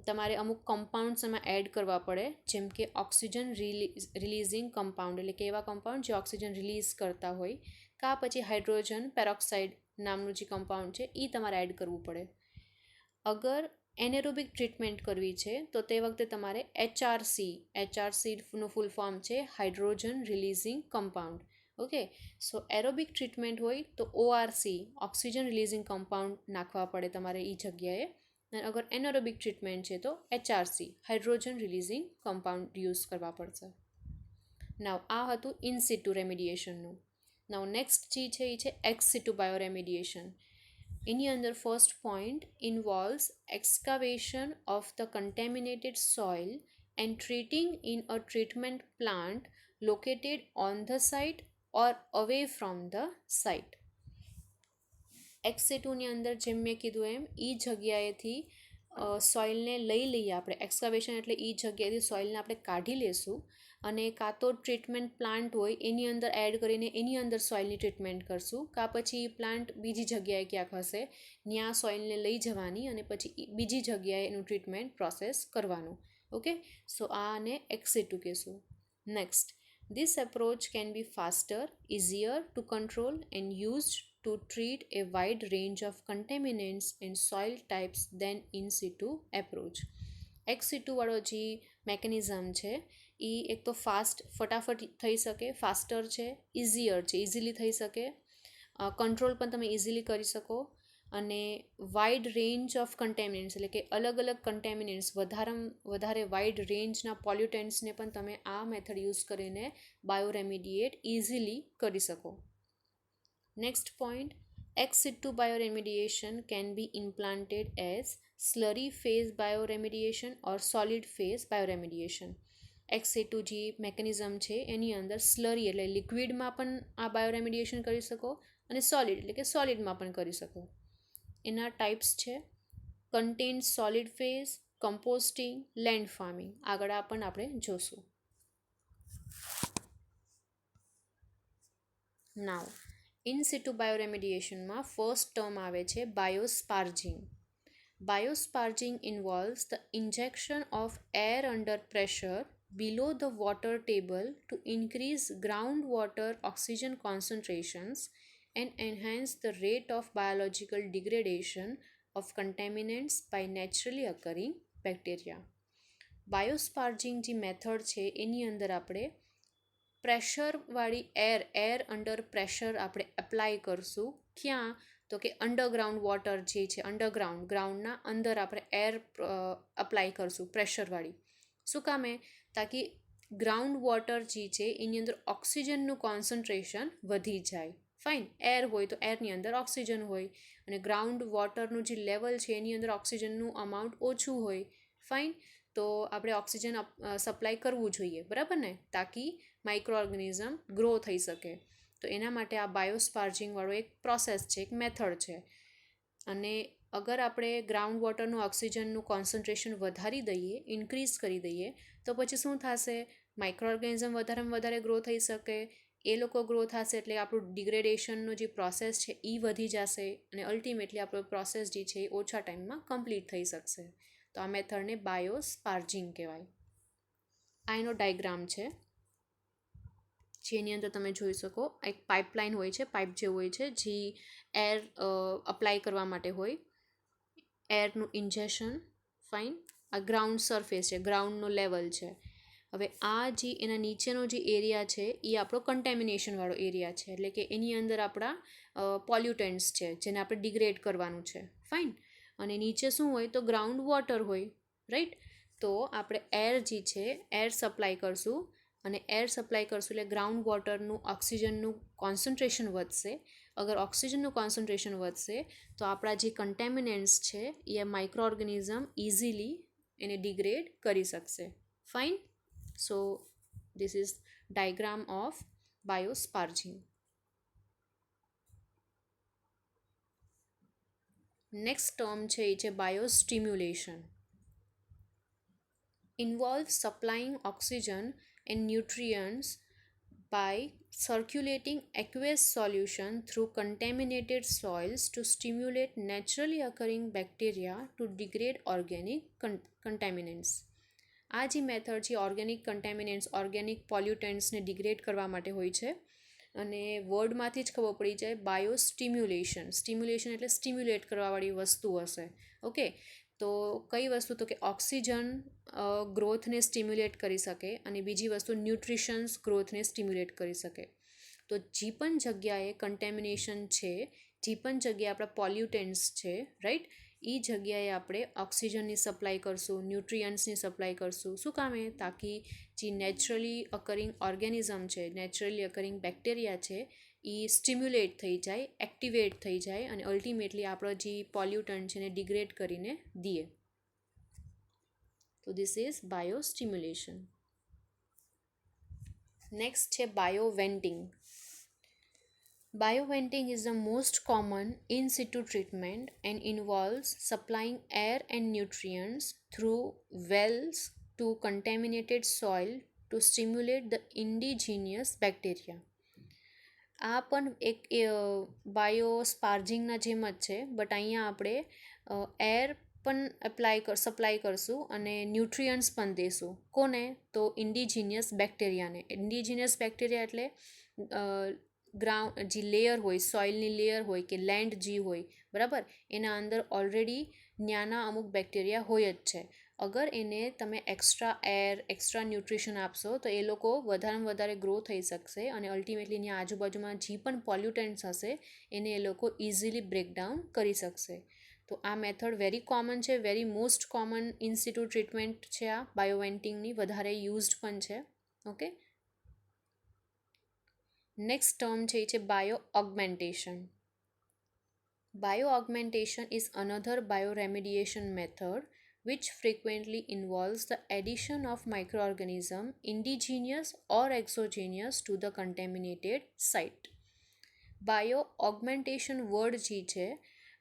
તમારે અમુક કમ્પાઉન્ડ્સ એમાં એડ કરવા પડે, જેમ કે ઓક્સિજન રિલીઝિંગ કમ્પાઉન્ડ, એટલે કે એવા કમ્પાઉન્ડ જે ઓક્સિજન રિલીઝ કરતા હોય, કાં પછી હાઇડ્રોજન પેરોક્સાઇડ નામનું જે કમ્પાઉન્ડ છે એ તમારે એડ કરવું પડે. અગર એનેરોબિક ટ્રીટમેન્ટ કરવી છે તો તે વખતે તમારે HRCનું ફૂલ ફોર્મ છે હાઇડ્રોજન રિલીઝિંગ કમ્પાઉન્ડ. ઓકે, સો એરોબિક ટ્રીટમેન્ટ હોય તો ORC, ઓક્સિજન રિલીઝિંગ કમ્પાઉન્ડ નાખવા પડે તમારે એ જગ્યાએ. અને અગર એનએરોબિક ટ્રીટમેન્ટ છે તો HRC, hydrogen releasing compound use કરવા પડશે. નાવ આ હતું ઇન સિટુ રેમિડિએશનનું. નાવ નેક્સ્ટ જે છે એ છે એક્સ સિટુ બાયોરેમિડિએશન. એની અંદર first point involves excavation of the contaminated soil and treating in a treatment plant located on the site or away from the site. Ex સિટુની અંદર જેમ મેં કીધું એમ એ જગ્યાએથી સોઇલને લઈ લઈએ આપણે. એક્સકાવેશન એટલે એ જગ્યાએથી સોઇલને આપણે કાઢી લેશું અને કાં તો ટ્રીટમેન્ટ પ્લાન્ટ હોય એની અંદર એડ કરીને એની અંદર સોઇલની ટ્રીટમેન્ટ કરશું, કાં પછી પ્લાન્ટ બીજી જગ્યાએ ક્યાંક હશે ત્યાં સોઇલને લઈ જવાની અને પછી બીજી જગ્યાએ એનું ટ્રીટમેન્ટ પ્રોસેસ કરવાનું. ઓકે, સો આને એક્સ સિટુ કહેશું. Next, this approach can be faster, easier to control and used to treat a wide range of contaminants and soil types than in situ approach. Ex સિટુવાળો જે મેકેનિઝમ છે એ એક તો ફટાફટ થઈ શકે, ફાસ્ટર છે, ઇઝીયર છે, ઇઝીલી થઈ શકે, કંટ્રોલ પણ તમે ઇઝીલી કરી શકો અને વાઇડ રેન્જ ઓફ કન્ટેમિનન્ટ્સ એટલે કે અલગ અલગ કન્ટેમિનન્ટ્સ વધારે વાઇડ રેન્જના પોલ્યુટન્ટ્સને પણ તમે આ મેથડ યુઝ કરીને બાયોરેમિડિએટ ઇઝીલી કરી શકો. Next point, ex situ bioremediation can be implanted as slurry phase bioremediation or solid phase bioremediation. ex situ જે મેકેનિઝમ છે એની અંદર સ્લરી એટલે લિક્વિડમાં પણ આ બાયોરેમિડિએશન કરી શકો અને સોલિડ એટલે કે સોલિડમાં પણ કરી શકો. એના ટાઈપ્સ છે content solid phase, composting, land farming. આગળ આ પણ આપણે જોશું. નાવ ઇન સિટુ બાયોરેમિડિએશનમાં ફર્સ્ટ ટર્મ આવે છે biosparging. Biosparging involves the injection of air under pressure below the water table to increase groundwater oxygen concentrations and enhance the rate of biological degradation of contaminants by naturally occurring bacteria. બાયોસ્પાર્જિંગ જે method છે એની અંદર આપણે પ્રેશરવાળી air under pressure આપણે apply કરશું. ક્યાં? તો કે underground water જે છે ગ્રાઉન્ડના અંદર આપણે એર અપ્લાય કરશું પ્રેશરવાળી. શું કામે? તાકી ગ્રાઉન્ડ વોટર જે છે એની અંદર ઓક્સિજનનું કોન્સન્ટ્રેશન વધી જાય. ફાઇન, એર હોય તો એરની અંદર ઓક્સિજન હોય અને ગ્રાઉન્ડ વોટરનું જે લેવલ છે એની અંદર ઓક્સિજનનું અમાઉન્ટ ઓછું હોય. ફાઇન, તો આપણે ઓક્સિજન સપ્લાય કરવું જોઈએ, બરાબર ને, તાકી માઇક્રો ઓર્ગેનિઝમ ગ્રો થઈ શકે. તો એના માટે આ બાયોસ્પાર્જિંગવાળો એક પ્રોસેસ છે, એક મેથડ છે. અને અગર આપણે ગ્રાઉન્ડ વોટરનું ઓક્સિજનનું કોન્સન્ટ્રેશન વધારી દઈએ, ઇન્ક્રીઝ કરી દઈએ, તો પછી શું થશે? માઇક્રો ઓર્ગેનિઝમ વધારેમાં વધારે ગ્રો થઈ શકે. એ લોકો ગ્રો થશે એટલે આપણું ડિગ્રેડેશનનો જે પ્રોસેસ છે એ વધી જશે અને અલ્ટિમેટલી આપણો પ્રોસેસ જે છે એ ઓછા ટાઈમમાં કમ્પ્લીટ થઈ શકશે. તો આ મેથડને બાયોસ્પાર્જિંગ કહેવાય. આ એનો ડાયગ્રામ છે જેની અંદર તમે જોઈ શકો એક પાઇપલાઇન હોય છે, પાઇપ જે હોય છે જે એર અપ્લાય કરવા માટે હોય, એરનું ઇન્જેક્શન. ફાઇન, આ ગ્રાઉન્ડ સરફેસ છે, ગ્રાઉન્ડનો લેવલ છે. હવે આ જે એના નીચેનો જે એરિયા છે એ આપણો કન્ટેમિનેશનવાળો એરિયા છે, એટલે કે એની અંદર આપણા પોલ્યુટન્ટ્સ છે જેને આપણે ડિગ્રેડ કરવાનું છે. ફાઇન, અને નીચે શું હોય? તો ગ્રાઉન્ડ વોટર હોય, રાઈટ. તો આપણે એર જે છે એર સપ્લાય કરશું અને એર સપ્લાય કરશું એટલે ગ્રાઉન્ડ વોટરનું ઓક્સિજનનું કોન્સન્ટ્રેશન વધશે. અગર ઓક્સિજનનું કોન્સન્ટ્રેશન વધશે તો આપણા જે કન્ટેમિનન્ટ્સ છે એ માઇક્રો ઓર્ગેનિઝમ ઇઝીલી એને ડિગ્રેડ કરી શકશે. Fine, so this is diagram of biosparging. Next term છે એ છે બાયોસ્ટિમ્યુલેશન. Involves supplying oxygen and nutrients by circulating aqueous solution through contaminated soils to stimulate naturally occurring bacteria to degrade organic contaminants. આ જે method છે organic કન્ટેમિનન્ટ્સ, organic પોલ્યુટન્ટ્સને degrade કરવા માટે હોય છે. અને વર્ડમાંથી જ ખબર પડી જાય બાયોસ્ટિમ્યુલેશન. સ્ટિમ્યુલેશન એટલે સ્ટિમ્યુલેટ કરવાવાળી વસ્તુ હશે. ઓકે, તો કઈ વસ્તુ? તો કે ઓક્સિજન ગ્રોથને સ્ટિમ્યુલેટ કરી શકે અને બીજી વસ્તુ ન્યુટ્રિશન્સ ગ્રોથને સ્ટિમ્યુલેટ કરી શકે. તો જે પણ જગ્યાએ કન્ટેમિનેશન છે, જે પણ જગ્યાએ આપણા પોલ્યુટન્ટ્સ છે, રાઈટ, એ જગ્યાએ આપણે ઓક્સિજનની સપ્લાય કરશું, ન્યુટ્રિયન્ટ્સની સપ્લાય કરશું. શું કામે? તાકી જે નેચરલી અકરિંગ ઓર્ગેનિઝમ છે, નેચરલી અકરિંગ બેક્ટેરિયા છે એ સ્ટિમ્યુલેટ થઈ જાય, એક્ટિવેટ થઈ જાય અને અલ્ટિમેટલી આપણો જે પોલ્યુટન્ટ છે એને ડિગ્રેડ કરીને દઈએ. તો ધીસ ઇઝ બાયોસ્ટિમ્યુલેશન. નેક્સ્ટ છે બાયોવેન્ટિંગ. Bioventing is the most common in situ treatment and involves supplying air and nutrients through wells to contaminated soil to stimulate the indigenous bacteria. આ પણ એક બાયોસ્પાર્જિંગના જેમ જ છે, બટ અહીંયા આપણે એર પણ સપ્લાય કરશું અને ન્યુટ્રિયન્ટ્સ પણ દઈશું. કોને? તો ઇન્ડિજિનિયસ બેક્ટેરિયાને. ઇન્ડિજિનિયસ બેક્ટેરિયા એટલે ગ્રાઉન્ડ જે લેયર હોય, સોઇલની લેયર હોય કે લેન્ડ જે હોય, બરાબર, એના અંદર ઓલરેડી નાના અમુક બેક્ટેરિયા હોય જ છે અગર એને તમે એક્સ્ટ્રા એર એક્સ્ટ્રા ન્યુટ્રિશન આપશો તો એ લોકો વધારેમાં વધારે ગ્રો થઈ શકશે અને અલ્ટિમેટલી એની આજુબાજુમાં જે પણ પોલ્યુટન્ટ્સ હશે એને એ લોકો ઇઝીલી બ્રેકડાઉન કરી શકશે. તો આ મેથડ વેરી કોમન છે, વેરી મોસ્ટ કોમન ઇન્સ્ટિટ્યુ ટ્રીટમેન્ટ છે આ બાયોવેન્ટિંગની, વધારે યુઝડ પણ છે. ઓકે, નેક્સ્ટ ટર્મ છે એ છે bio augmentation. Bioaugmentation is another bioremediation method which frequently involves the addition of microorganisms, indigenous or exogenous, to the contaminated site. Bioaugmentation word જે છે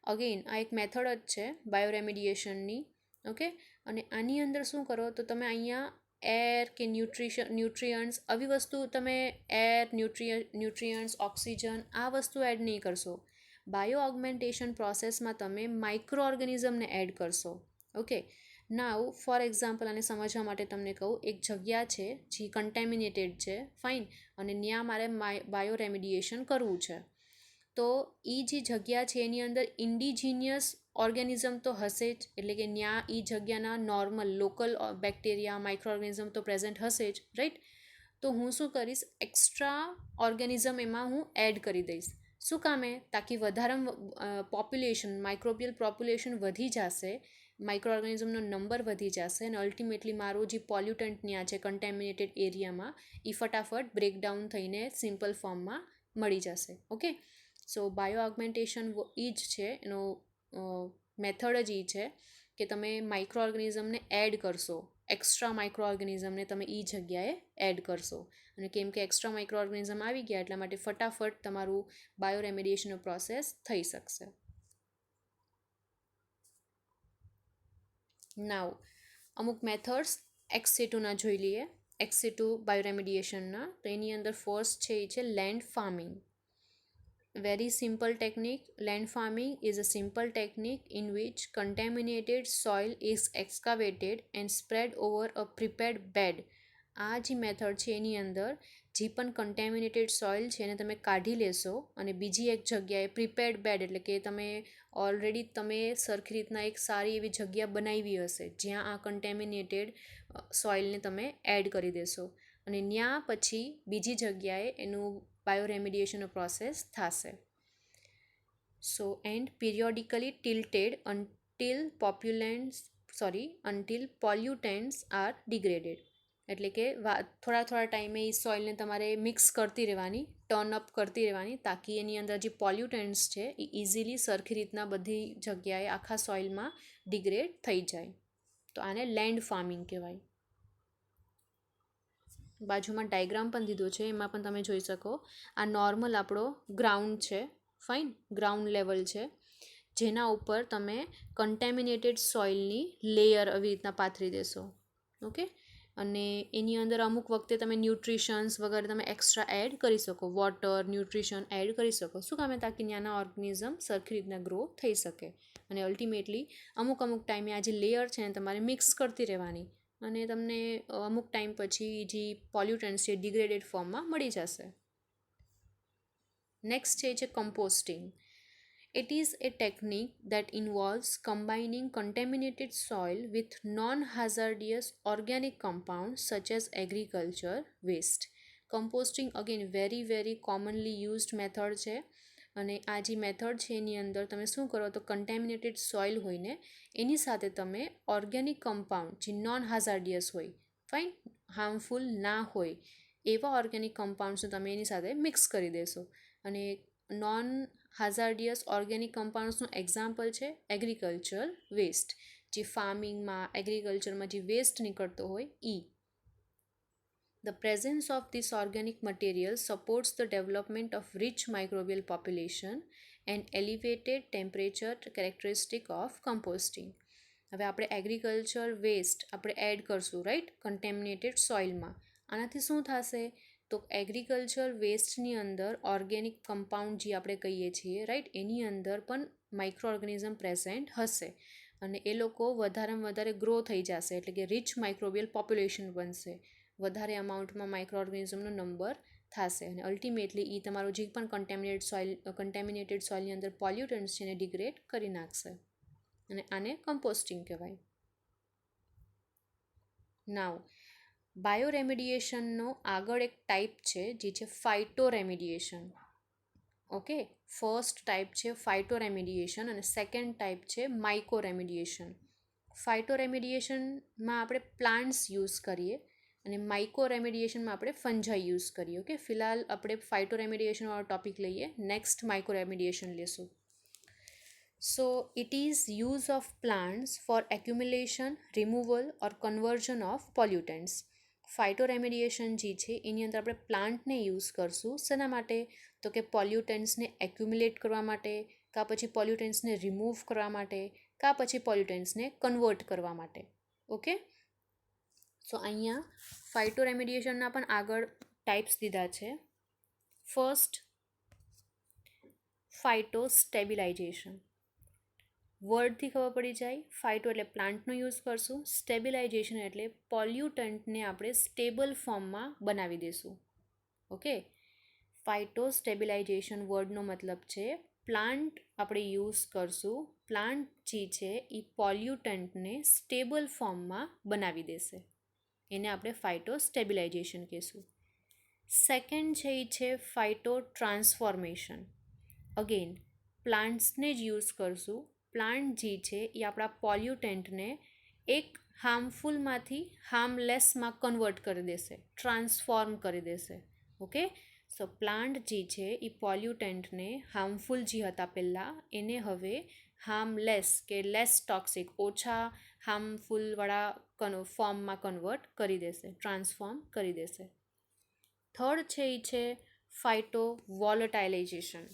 અગેન આ એક મેથડ જ છે બાયોરેમિડિએશનની. ઓકે, અને આની અંદર શું કરો તો તમે અહીંયા એર કે ન્યુટ્રિયન્ટ્સ આવી વસ્તુ તમે એર ન્યુટ્રિયન્ટ્સ ઓક્સિજન આ વસ્તુ એડ નહીં કરશો. બાયો ઓગમેન્ટેશન પ્રોસેસમાં તમે માઇક્રો ઓર્ગેનિઝમને એડ કરશો. ઓકે, નાવ ફોર એક્ઝામ્પલ આને સમજવા માટે તમને કહું, એક જગ્યા છે જે કન્ટેમિનેટેડ છે, ફાઇન, અને ત્યાં મારે બાયો રેમિડિએશન કરવું છે. તો એ જે જગ્યા છે એની અંદર ઇન્ડિજિનિયસ ઓર્ગેનિઝમ તો હશે જ, એટલે કે ત્યાં એ જગ્યાના normal local bacteria micro organism તો પ્રેઝન્ટ હશે જ, રાઈટ. તો હું શું કરીશ, એક્સ્ટ્રા ઓર્ગેનિઝમ એમાં હું એડ કરી દઈશ. શું કામે, તાકી વધારે પોપ્યુલેશન માઇક્રોબિયલ પોપ્યુલેશન વધી જશે, માઇક્રો ઓર્ગેનિઝમનો નંબર વધી જશે અને અલ્ટિમેટલી મારું જે પોલ્યુટન્ટ ત્યાં છે કન્ટેમિનેટેડ એરિયામાં એ ફટાફટ બ્રેકડાઉન થઈને સિમ્પલ ફોર્મમાં મળી જશે. ઓકે, સો બાયો ઓગમેન્ટેશન એ જ છે, એનો મેથડ જ એ છે કે તમે માઇક્રો ઓર્ગેનિઝમને એડ કરશો, એક્સ્ટ્રા માઇક્રો ઓર્ગેનિઝમને તમે એ જગ્યાએ એડ કરશો. અને કેમ કે એક્સ્ટ્રા માઇક્રો ઓર્ગેનિઝમ આવી ગયા એટલા માટે ફટાફટ તમારું બાયો રેમિડિએશનનો પ્રોસેસ થઈ શકશે. નાવ અમુક મેથડ્સ એક્સ-સિટુના જોઈ લઈએ. એક્સ-સિટુ બાયોરેમિડિએશનના, તો એની અંદર ફર્સ્ટ છે એ છે land farming. Very simple technique. Land farming is a simple technique in which contaminated soil is excavated and spread over a prepared bed. આ જે મેથડ છે એની અંદર જે પણ કન્ટેમિનેટેડ સોઇલ છે એને તમે કાઢી લેશો અને બીજી એક જગ્યાએ પ્રિપેર્ડ બેડ, એટલે કે તમે સરખી રીતના એક સારી એવી જગ્યા બનાવી હશે જ્યાં આ કન્ટેમિનેટેડ સોઇલને તમે એડ કરી દેશો અને ત્યાં પછી બીજી જગ્યાએ એનું બાયોરેમિડિએશનનો પ્રોસેસ થશે. So and periodically tilted until pollutants are degraded. એટલે કે થોડા ટાઈમે એ સોઇલને તમારે મિક્સ કરતી રહેવાની, ટર્ન અપ કરતી રહેવાની, તાકી એની અંદર જે પોલ્યુટન્ટ્સ છે એ ઇઝીલી સરખી રીતના બધી જગ્યાએ આખા સોઇલમાં ડિગ્રેડ થઈ જાય. તો આને લેન્ડ ફાર્મિંગ કહેવાય. બાજુમાં ડાયગ્રામ પણ દીધો છે, એમાં પણ તમે જોઈ શકો આ નોર્મલ આપણો ગ્રાઉન્ડ છે, ફાઇન, ગ્રાઉન્ડ લેવલ છે, જેના ઉપર તમે કન્ટેમિનેટેડ સોઇલની લેયર આવી રીતના પાથરી દેશો. ઓકે, અને એની અંદર અમુક વખતે તમે ન્યુટ્રિશન્સ વગેરે તમે એક્સ્ટ્રા એડ કરી શકો, વોટર ન્યુટ્રિશન એડ કરી શકો. શું કામે, તાકી ત્યાંના ઓર્ગેનિઝમ સરખી રીતના ગ્રો થઈ શકે અને અલ્ટિમેટલી અમુક ટાઈમે આ જે લેયર છે ને તમારે મિક્સ કરતી રહેવાની અને તમને અમુક ટાઈમ પછી જે પોલ્યુટન્ટ્સ છે ડિગ્રેડેડ ફોર્મમાં મળી જશે. નેક્સ્ટ છે composting. It is a technique that involves combining contaminated soil with non-hazardous organic compounds such as agriculture waste. Composting again very commonly used method છે અને આ જે મેથડ છે એની અંદર તમે શું કરો તો કન્ટેમિનેટેડ સોઇલ હોય ને એની સાથે તમે ઓર્ગેનિક કમ્પાઉન્ડ જે નોન હાઝાર્ડિયસ હોય, ફાઇન, હાર્મફુલ ના હોય એવા ઓર્ગેનિક કમ્પાઉન્ડ્સને તમે એની સાથે મિક્સ કરી દેશો. અને નોન હાઝાર્ડિયસ ઓર્ગેનિક કમ્પાઉન્ડ્સનું એક્ઝામ્પલ છે એગ્રીકલ્ચર વેસ્ટ, જે ફાર્મિંગમાં એગ્રીકલ્ચરમાં જે વેસ્ટ નીકળતો હોય એ. The presence of this organic material supports the development of rich microbial population and elevated temperature characteristic of composting. હવે આપણે એગ્રીકલ્ચર વેસ્ટ આપણે એડ કરશું, રાઈટ, કન્ટેમિનેટેડ સોઇલમાં. આનાથી શું થશે તો એગ્રીકલ્ચર વેસ્ટની અંદર ઓર્ગેનિક કમ્પાઉન્ડ જે આપણે કહીએ છીએ, રાઈટ, એની અંદર પણ માઇક્રો ઓર્ગેનિઝમ પ્રેઝન્ટ હશે અને એ લોકો વધારેમાં વધારે ગ્રો થઈ જશે, એટલે કે રિચ માઇક્રોબિયલ પોપ્યુલેશન બનશે, વધારે અમાઉન્ટમાં માઇક્રો ઓર્ગેનિઝમનો નંબર થશે અને અલ્ટિમેટલી એ તમારું જે પણ કન્ટેમિનેટેડ સોઇલની અંદર પોલ્યુટન્ટ્સ છે એને ડિગ્રેડ કરી નાખશે અને આને કમ્પોસ્ટિંગ કહેવાય. નાવ બાયોરેમિડિએશનનો આગળ એક ટાઈપ છે જે છે ફાઇટોરેમિડિએશન. ઓકે, ફર્સ્ટ ટાઈપ છે ફાઇટોરેમિડિએશન અને સેકન્ડ ટાઈપ છે માઇકોરેમિડિએશન. ફાઇટોરેમિડિએશનમાં આપણે પ્લાન્ટ્સ યુઝ કરીએ અને માઇકોરેમિડિએશનમાં આપણે ફંજાઈ યુઝ કરીએ. ઓકે, ફિલહાલ આપણે ફાઇટોરેમિડિએશનવાળો ટોપિક લઈએ, નેક્સ્ટ માઇકોરેમિડિએશન લેશું. So it is use of plants for accumulation, removal or conversion of pollutants. ફાઇટોરેમિડિએશન જે છે એની અંદર આપણે પ્લાન્ટને યુઝ કરશું શેના માટે? તો કે પોલ્યુટન્ટ્સને એક્યુમ્યુલેટ કરવા માટે, કાં પછી પોલ્યુટન્ટ્સને રિમૂવ કરવા માટે, કાં પછી પોલ્યુટન્ટ્સને કન્વર્ટ કરવા માટે. ઓકે, સો અહીંયા ફાઇટોરેમિડિએશનના પણ આગળ ટાઈપ્સ દીધા છે. ફર્સ્ટ, ફાઇટોસ્ટેબિલાઇઝેશન. વર્ડથી ખબર પડી જાય, ફાઇટો એટલે પ્લાન્ટનો યુઝ કરશું, સ્ટેબિલાઇઝેશન એટલે પોલ્યુટન્ટને આપણે સ્ટેબલ ફોર્મમાં બનાવી દઈશું. ઓકે, ફાઇટો સ્ટેબિલાઇઝેશન વર્ડનો મતલબ છે પ્લાન્ટ આપણે યુઝ કરશું, પ્લાન્ટ જે છે એ પોલ્યુટન્ટને સ્ટેબલ ફોર્મમાં બનાવી દેશે, એને આપણે ફાઇટો સ્ટેબિલાઇઝેશન કહીશું. સેકન્ડ છે એ છે ફાઇટો ટ્રાન્સફોર્મેશન. અગેન પ્લાન્ટ્સને જ યુઝ કરશું, પ્લાન્ટ જે છે એ આપણા પોલ્યુટન્ટને એક હાર્મફુલમાંથી હાર્મલેસમાં કન્વર્ટ કરી દેશે, ટ્રાન્સફોર્મ કરી દેશે. ઓકે, સો પ્લાન્ટ જે છે એ પોલ્યુટન્ટને હાર્મફુલ જે હતા પહેલાં એને હવે હાર્મલેસ કે લેસ ટોક્સિક, ઓછા હાર્મફુલવાળા ફોર્મમાં કન્વર્ટ કરી દેશે, ટ્રાન્સફોર્મ કરી દેશે. થર્ડ છે એ છે ફાઇટો વોલેટાઇલાઇઝેશન.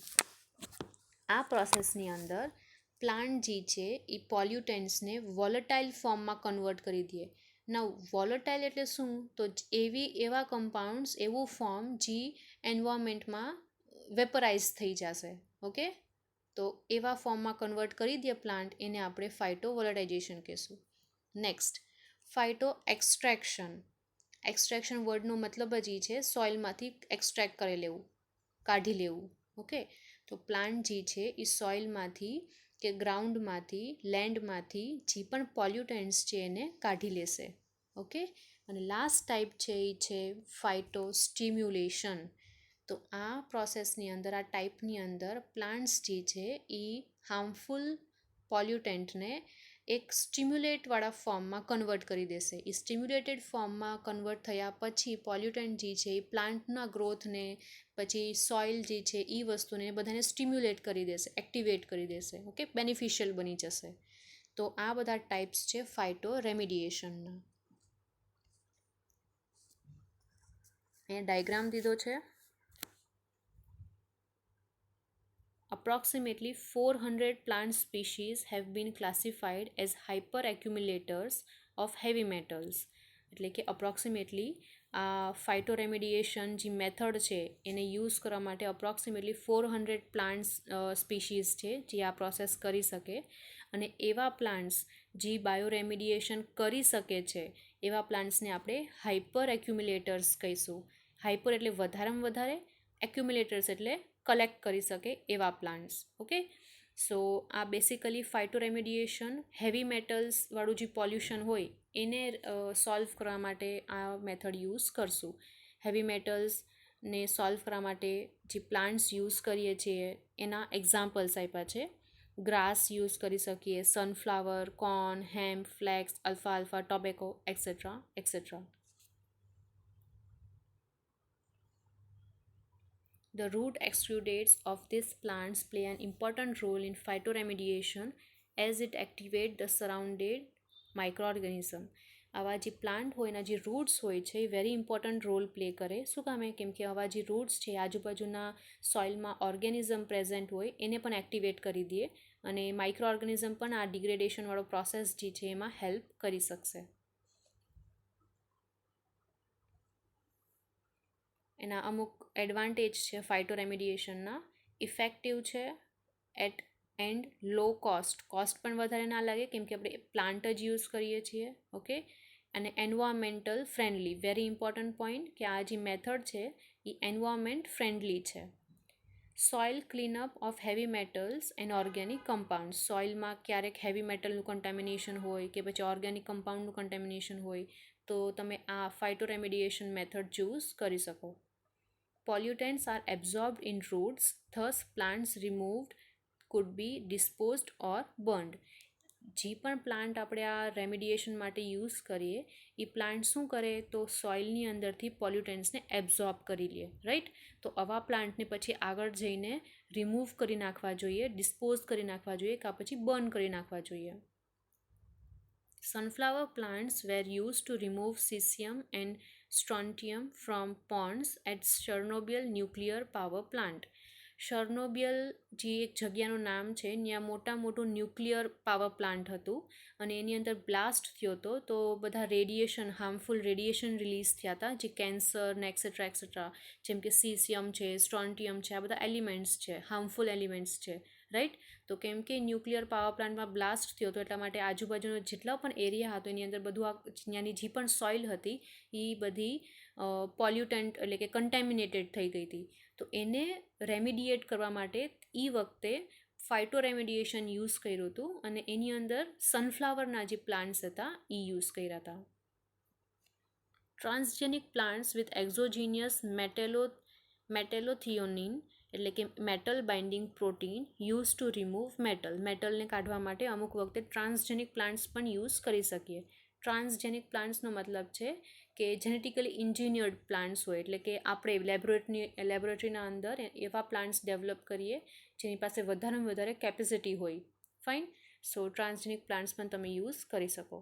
આ પ્રોસેસની અંદર પ્લાન્ટ જે છે એ પોલ્યુટન્ટ્સને વોલેટાઇલ ફોર્મમાં કન્વર્ટ કરી દે. નાઉ વોલેટાઇલ એટલે શું? તો એવા કમ્પાઉન્ડ્સ, એવું ફોર્મ જે એન્વાયરમેન્ટમાં વેપરાઇઝ થઈ જશે. ઓકે, તો એવા ફોર્મમાં કન્વર્ટ કરી દે પ્લાન્ટ, એને આપણે ફાઇટો વોલેટાઇઝેશન કહીશું. Next, phyto extraction. એક્સ્ટ્રેક્શન વર્ડનો મતલબ જ એ છે સોઇલમાંથી એક્સ્ટ્રેક્ટ કરી લેવું, કાઢી લેવું. ઓકે, તો પ્લાન્ટ જે છે એ સોઇલમાંથી કે ગ્રાઉન્ડમાંથી, લેન્ડમાંથી જે પણ પોલ્યુટન્ટ્સ છે એને કાઢી લેશે. ઓકે, અને લાસ્ટ ટાઈપ છે એ છે ફાઇટો સ્ટિમ્યુલેશન. તો આ પ્રોસેસની અંદર, આ ટાઈપની અંદર પ્લાન્ટ્સ જે છે એ હાર્મફુલ પોલ્યુટન્ટને એક સ્ટિમ્યુલેટવાળા ફોર્મમાં કન્વર્ટ કરી દેશે. એ સ્ટિમ્યુલેટેડ ફોર્મમાં કન્વર્ટ થયા પછી પોલ્યુટન્ટ જે છે એ પ્લાન્ટના ગ્રોથને, પછી સોઇલ જે છે એ વસ્તુને બધાને સ્ટિમ્યુલેટ કરી દેશે, એક્ટિવેટ કરી દેશે. ઓકે, બેનિફિશિયલ બની જશે. તો આ બધા ટાઈપ્સ છે ફાઇટો રેમિડિએશનના. અહીંયા ડાયગ્રામ દીધો છે. Approximately 400 plant species have been classified as hyperaccumulators of heavy metals. એટલે કે અપ્રોક્સિમેટલી ફાઇટોરેમિડિએશન જે મેથડ છે એને યુઝ કરવા માટે અપ્રોક્સિમેટલી 400 પ્લાન્ટ્સ સ્પીશીઝ છે જે આ પ્રોસેસ કરી શકે. અને એવા પ્લાન્ટ્સ જે બાયોરેમિડિએશન કરી શકે છે એવા પ્લાન્ટ્સને આપણે હાઇપર એક્યુમ્યુલેટર્સ કહીશું. હાઇપર એટલે વધારેમાં વધારે, એક્યુમ્યુલેટર્સ એટલે કલેક્ટ કરી શકે એવા પ્લાન્ટ્સ. ઓકે, સો આ બેસિકલી ફાઇટોરેમિડિએશન હેવી મેટલ્સવાળું જે પોલ્યુશન હોય એને સોલ્વ કરવા માટે આ મેથડ યુઝ કરશું. હેવી મેટલ્સને સોલ્વ કરવા માટે જે પ્લાન્ટ્સ યુઝ કરીએ છીએ એના એક્ઝામ્પલ્સ આપ્યા છે. ગ્રાસ યુઝ કરી શકીએ, sunflower, corn, hemp, flax, alpha, tobacco, etcetera etcetera. The root exudates of these plants play an important role in phytoremediation as it activates the surrounded microorganism. આવા જે plant હોય એના જે રૂટ્સ હોય છે એ વેરી ઇમ્પોર્ટન્ટ રોલ પ્લે કરે. શું કામે? કેમ કે આવા જે રૂટ્સ છે આજુબાજુના સોઇલમાં ઓર્ગેનિઝમ પ્રેઝન્ટ હોય એને પણ એક્ટિવેટ કરી દે અને માઇક્રો ઓર્ગેનિઝમ પણ આ ડિગ્રેડેશનવાળો પ્રોસેસ જે છે એમાં હેલ્પ કરી શકશે. એના અમુક એડવાન્ટેજ છે ફાઇટોરેમિડિએશનના. ઇફેક્ટિવ છે, એટ એન્ડ લો કોસ્ટ પણ વધારે ના લાગે કેમ કે આપણે પ્લાન્ટ જ યુઝ કરીએ છીએ. ઓકે, અને environmental friendly, very important point કે આ જે મેથડ છે એ એન્વાયરમેન્ટ ફ્રેન્ડલી છે. Soil cleanup of heavy metals and organic compound. સોઇલમાં ક્યારેક હેવી મેટલનું કન્ટેમિનેશન હોય કે પછી ઓર્ગેનિક કમ્પાઉન્ડનું કન્ટેમિનેશન હોય તો તમે આ ફાઇટોરેમિડિએશન મેથડ ચૂઝ કરી શકો. Pollutants are absorbed in roots, thus plants removed could be disposed or burned. જે પણ પ્લાન્ટ આપણે આ રેમિડિએશન માટે યુઝ કરીએ એ પ્લાન્ટ શું કરે તો સોઇલની અંદરથી પોલ્યુટન્ટ્સને એબ્ઝોર્બ કરી લે, રાઈટ. તો આવા પ્લાન્ટને પછી આગળ જઈને રિમૂવ કરી નાખવા જોઈએ, ડિસ્પોઝ કરી નાખવા જોઈએ, કાં પછી બર્ન કરી નાખવા જોઈએ. Sunflower plants were used to remove cesium and strontium from ponds at Chernobyl nuclear power plant. શર્નોબિલ જે એક જગ્યાનું નામ છે ત્યાં મોટું ન્યુક્લિયર પાવર પ્લાન્ટ હતું અને એની અંદર બ્લાસ્ટ થયો હતો, તો બધા રેડિયેશન, હાર્મફુલ રેડિયેશન રિલીઝ થયા હતા, જે કેન્સર ને એક્સેટ્રા જેમ કે સીસિયમ છે, સ્ટ્રોન્ટિયમ છે, આ બધા એલિમેન્ટ્સ છે, હાર્મફુલ એલિમેન્ટ્સ છે, રાઈટ. તો કેમ કે ન્યુક્લિયર પાવર પ્લાન્ટમાં બ્લાસ્ટ થયો હતો એટલા માટે આજુબાજુનો જેટલા પણ એરિયા હતો એની અંદર બધું આ ત્યાંની જે પણ સોઇલ હતી એ બધી પોલ્યુટન્ટ એટલે કે કન્ટેમિનેટેડ થઈ ગઈ હતી. તો એને રેમિડિએટ કરવા માટે એ વખતે ફાઇટોરેમિડિએશન યુઝ કર્યું હતું અને એની અંદર સનફ્લાવરના જે પ્લાન્ટ્સ હતા એ યુઝ કર્યા હતા. ટ્રાન્સજેનિક પ્લાન્ટ્સ વિથ એક્ઝોજીનિયસ મેટેલોથિયોનિન એટલે કે metal binding protein use to remove મેટલને કાઢવા માટે અમુક વખતે ટ્રાન્સજેનિક પ્લાન્ટ્સ પણ યુઝ કરી શકીએ. ટ્રાન્સજેનિક પ્લાન્ટ્સનો મતલબ છે કે જેનેટિકલી ઇન્જિનિયર્ડ પ્લાન્ટ્સ હોય, એટલે કે આપણે લેબોરેટરીના અંદર એવા પ્લાન્ટ્સ ડેવલપ કરીએ જેની પાસે વધારેમાં વધારે કેપેસિટી હોય. ફાઇન. સો ટ્રાન્સજેનિક પ્લાન્ટ્સ પણ તમે યુઝ કરી શકો.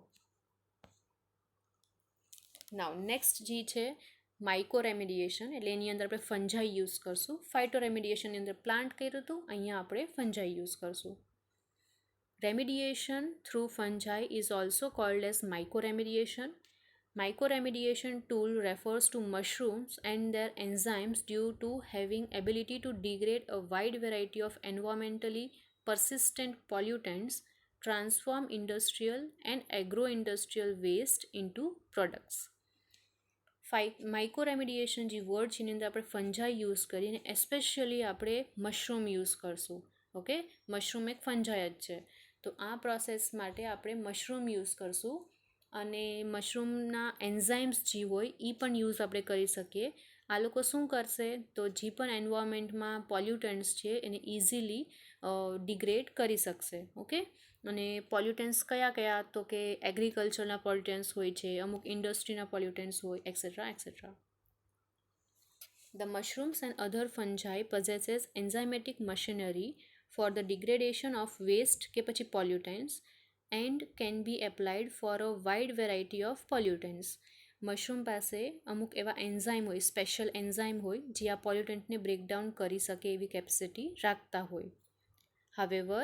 નાવ નેક્સ્ટ જે છે માઇકોરેમિડિએશન, એટલે એની અંદર આપણે ફંજાઈ યુઝ કરશું. ફાઇટોરેમિડિએશનની અંદર પ્લાન્ટ કર્યું હતું, અહીંયા આપણે ફંજાઈ યુઝ કરશું. Remediation through fungi is also called as mycoremediation. Mycoremediation tool refers to mushrooms and their enzymes due to having ability to degrade a wide variety of environmentally persistent pollutants, transform industrial and agro-industrial waste into products. માઇકોરેમિડિએશન જે word છે એની અંદર આપણે ફંજાઈ use કરીને especially આપણે mushroom use કરશું. Okay, mushroom એક ફંજાઈ જ છે. તો આ પ્રોસેસ માટે આપણે મશરૂમ યુઝ કરશું અને મશરૂમના એન્ઝાઇમ્સ જે હોય એ પણ યુઝ આપણે કરી શકીએ. આ લોકો શું કરશે તો જે પણ એન્વાયરમેન્ટમાં પોલ્યુટન્ટ્સ છે એને ઇઝીલી ડિગ્રેડ કરી શકશે. ઓકે, અને પોલ્યુટન્ટ્સ કયા તો કે એગ્રીકલ્ચરના પોલ્યુટન્ટ્સ હોય છે, અમુક ઇન્ડસ્ટ્રીના પોલ્યુટન્ટ્સ હોય, et cetera. The mushrooms and other fungi possesses enzymatic machinery for the degradation of waste કે પછી pollutants and can be applied for a wide variety of pollutants. Mushroom પાસે અમુક એવા એન્ઝાઇમ હોય, સ્પેશિયલ એન્ઝાઇમ હોય જે આ પોલ્યુટન્ટને બ્રેકડાઉન કરી શકે એવી કેપેસિટી રાખતા હોય. However,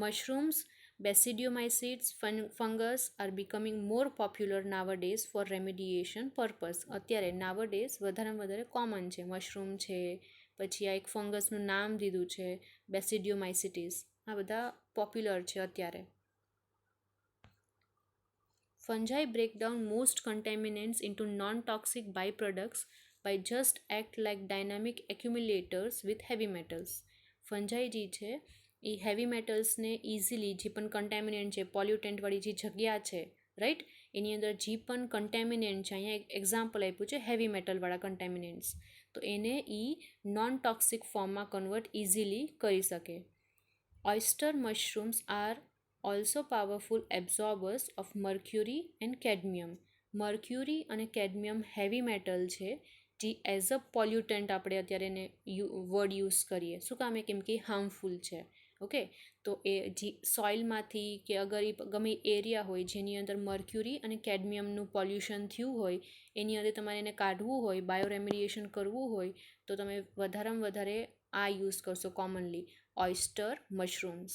mushrooms, basidiomycetes, fungus are becoming more popular nowadays for remediation purpose. અત્યારે nowadays વધારેમાં વધારે કોમન છે. મશરૂમ છે, પછી આ એક ફંગસનું નામ દીધું છે બેસિડિયોમાઇસિટીસ, આ બધા પોપ્યુલર છે અત્યારે. Fungi break down most contaminants into non-toxic byproducts by just act like dynamic accumulators with heavy metals. ફંજાઈ જે છે એ હેવી મેટલ્સને ઇઝીલી, જે પણ કન્ટેમિનન્ટ છે, પોલ્યુટન્ટવાળી જે જગ્યા છે, રાઈટ, એની અંદર જે પણ કન્ટેમિનન્ટ છે, અહીંયા એક એક્ઝામ્પલ આપ્યું છે હેવી મેટલવાળા કન્ટેમિનન્ટ્સ, તો એને નોન ટોક્સિક ફોર્મમાં કન્વર્ટ ઇઝીલી કરી શકે. Oyster mushrooms are also powerful absorbers of mercury and cadmium. Mercury અને કેડમિયમ હેવી મેટલ છે જે એઝ અ પોલ્યુટન્ટ આપણે અત્યારે એને વર્ડ યુઝ કરીએ. શું કામે? કેમ કે હાર્મફુલ છે. ઓકે, તો એ જે સોઇલમાંથી કે અગર એ ગમે એરિયા હોય જેની અંદર મર્ક્યુરી અને કેડમિયમનું પોલ્યુશન થયું હોય એની અંદર તમારે એને કાઢવું હોય, બાયોરેમિડિએશન કરવું હોય તો તમે વધારેમાં વધારે આ યુઝ કરશો commonly, oyster mushrooms.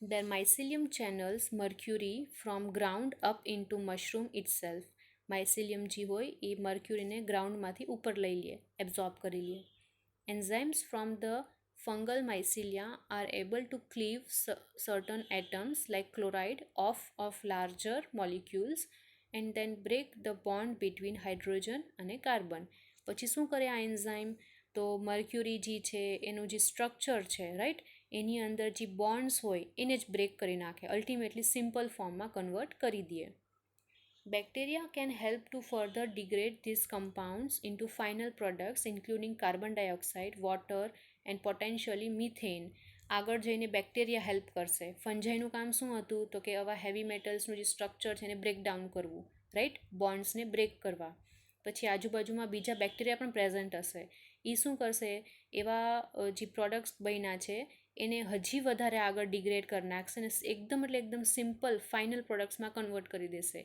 Their mycelium channels mercury from ground up into mushroom itself. માઇસિલિયમ જે હોય એ મર્ક્યુરીને ગ્રાઉન્ડમાંથી ઉપર લઈ લે, એબ્ઝોર્બ કરી લે. Enzymes from the fungal mycelia are able to cleave certain atoms like chloride off of larger molecules and then break the bond between hydrogen અને carbon. પછી શું કરે આ એન્ઝાઇમ? તો મર્ક્યુરી જે છે એનું જે સ્ટ્રક્ચર છે, રાઈટ, એની અંદર જે બોન્ડ્સ હોય એને જ બ્રેક કરી નાખે, અલ્ટિમેટલી સિમ્પલ ફોર્મમાં કન્વર્ટ કરી દે. Bacteria can help to further degrade these compounds into final products including carbon dioxide, water and potentially methane. આગળ જઈને બેક્ટેરિયા હેલ્પ કરશે. ફંજાઈનું કામ શું હતું તો કે આવા હેવી મેટલ્સનું જે સ્ટ્રક્ચર છે એને બ્રેકડાઉન કરવું, રાઈટ, બોન્ડ્સને બ્રેક કરવા. પછી આજુબાજુમાં બીજા બેક્ટેરિયા પણ પ્રેઝન્ટ હશે, એ શું કરશે, એવા જે પ્રોડક્ટ્સ બન્યા છે એને હજી વધારે આગળ ડિગ્રેડ કરી નાખશે અને એકદમ એટલે એકદમ સિમ્પલ ફાઇનલ પ્રોડક્ટ્સમાં કન્વર્ટ કરી દેશે.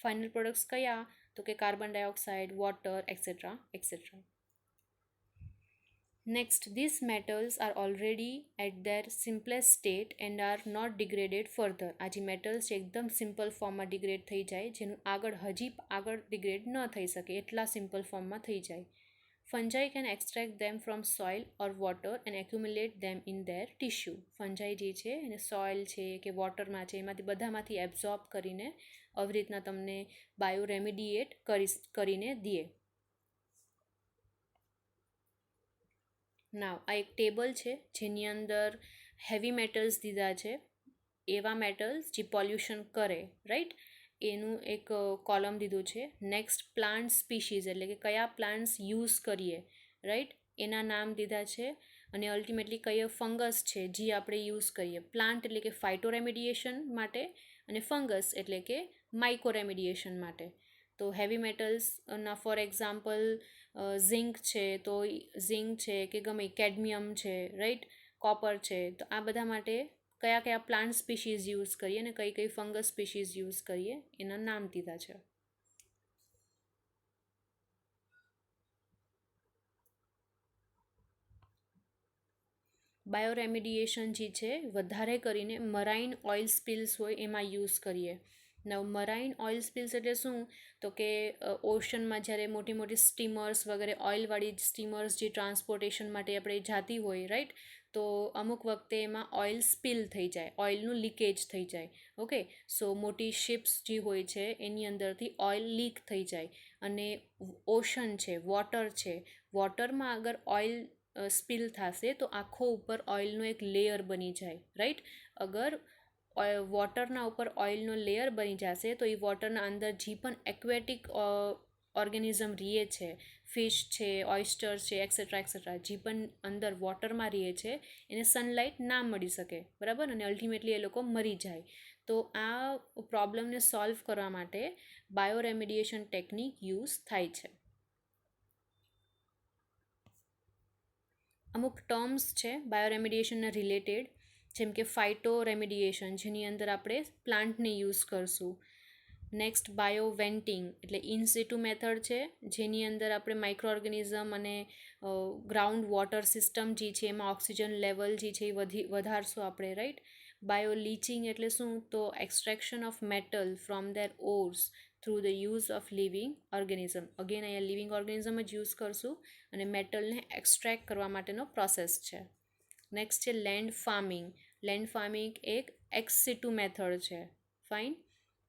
ફાઇનલ પ્રોડક્ટ્સ કયા તો કે carbon dioxide, water et cetera et cetera. Next, these metals are already at their simplest state and are not degraded further. આ જે મેટલ્સ છે એકદમ સિમ્પલ ફોર્મમાં ડિગ્રેડ થઈ જાય, જેનું આગળ ડિગ્રેડ ન થઈ શકે એટલા સિમ્પલ ફોર્મમાં થઈ જાય. Fungi can extract them from soil or water and accumulate them in their tissue. Fungi જે છે એને સોઇલ છે કે વોટરમાં છે એમાંથી બધામાંથી એબ્ઝોર્બ કરીને આવી રીતના તમને બાયોરેમિડિએટ કરીને દે. નાવ આ એક ટેબલ છે જેની અંદર હેવી મેટલ્સ દીધા છે, એવા મેટલ્સ જે પોલ્યુશન કરે, રાઈટ, એનું એક કોલમ દીધું છે. નેક્સ્ટ પ્લાન્ટ સ્પીશીઝ એટલે કે કયા પ્લાન્ટ્સ યુઝ કરીએ, રાઈટ, એના નામ દીધા છે. અને અલ્ટિમેટલી કયો ફંગસ છે જે આપણે યુઝ કરીએ. પ્લાન્ટ એટલે કે ફાઇટોરેમિડિએશન માટે અને ફંગસ એટલે કે માઇકોરેમિડિએશન માટે. તો હેવી મેટલ્સના ફોર એક્ઝામ્પલ ઝિંક છે, તો ઝિંક છે કે ગમે કેડમિયમ છે, રાઈટ, કોપર છે. તો આ બધા માટે કયા કયા પ્લાન્ટ સ્પીશીઝ યુઝ કરીએ અને કઈ કઈ ફંગસ સ્પીશીઝ યુઝ કરીએ એના નામ દીધા છે. બાયોરેમિડિએશન જે છે વધારે કરીને મરાઇન ઓઇલ સ્પિલ્સ હોય એમાં યુઝ કરીએ. નવ મરાઇન ઓઇલ સ્પિલ્સ એટલે શું તો કે ઓશનમાં જ્યારે મોટી મોટી સ્ટીમર્સ વગેરે ઓઇલવાળી સ્ટીમર્સ જે ટ્રાન્સપોર્ટેશન માટે આપણે જાતી હોય, રાઈટ, તો અમુક વખતે એમાં ઓઇલ સ્પિલ થઈ જાય, ઓઇલનું લીકેજ થઈ જાય. ઓકે, સો મોટી શિપ્સ જે હોય છે એની અંદરથી ઓઇલ લીક થઈ જાય અને ઓશન છે, વોટર છે, વોટરમાં અગર ઓઇલ સ્પિલ થશે તો આખો ઉપર ઓઇલનો એક લેયર બની જાય, રાઈટ. અગર વોટરના ઉપર ઓઇલનો લેયર બની જશે તો એ વોટરના અંદર જે પણ એક્વેટિક ઓર્ગેનિઝમ રહે છે, ફિશ છે, ઓઇસ્ટર્સ છે એક્સેટ્રા એક્સેટ્રા, જે પણ અંદર વોટરમાં રહે છે એને સનલાઇટ ના મળી શકે, બરાબર, અને અલ્ટિમેટલી એ લોકો મરી જાય. તો આ પ્રોબ્લેમને સોલ્વ કરવા માટે બાયોરેમિડિએશન ટેકનિક યુઝ થાય છે. અમુક ટર્મ્સ છે બાયોરેમિડિએશનના રિલેટેડ, જેમ કે ફાઇટોરેમિડિએશન જેની અંદર આપણે પ્લાન્ટને યુઝ કરશું. નેક્સ્ટ બાયોવેન્ટિંગ એટલે ઇનસિટુ મેથડ છે જેની અંદર આપણે માઇક્રો ઓર્ગેનિઝમ અને ગ્રાઉન્ડ વોટર સિસ્ટમ જે છે એમાં ઓક્સિજન લેવલ જે છે એ વધારશું આપણે, રાઈટ. બાયોલીચિંગ એટલે શું તો extraction of metal from their ores through the use of living organism. Again અહીંયા લિવિંગ ઓર્ગેનિઝમ જ યુઝ કરશું અને મેટલને એક્સટ્રેક્ટ કરવા માટેનો પ્રોસેસ છે. નેક્સ્ટ છે લેન્ડ ફાર્મિંગ. લેન્ડ ફાર્મિંગ એક એક્સ-સિટુ મેથડ છે, ફાઇન.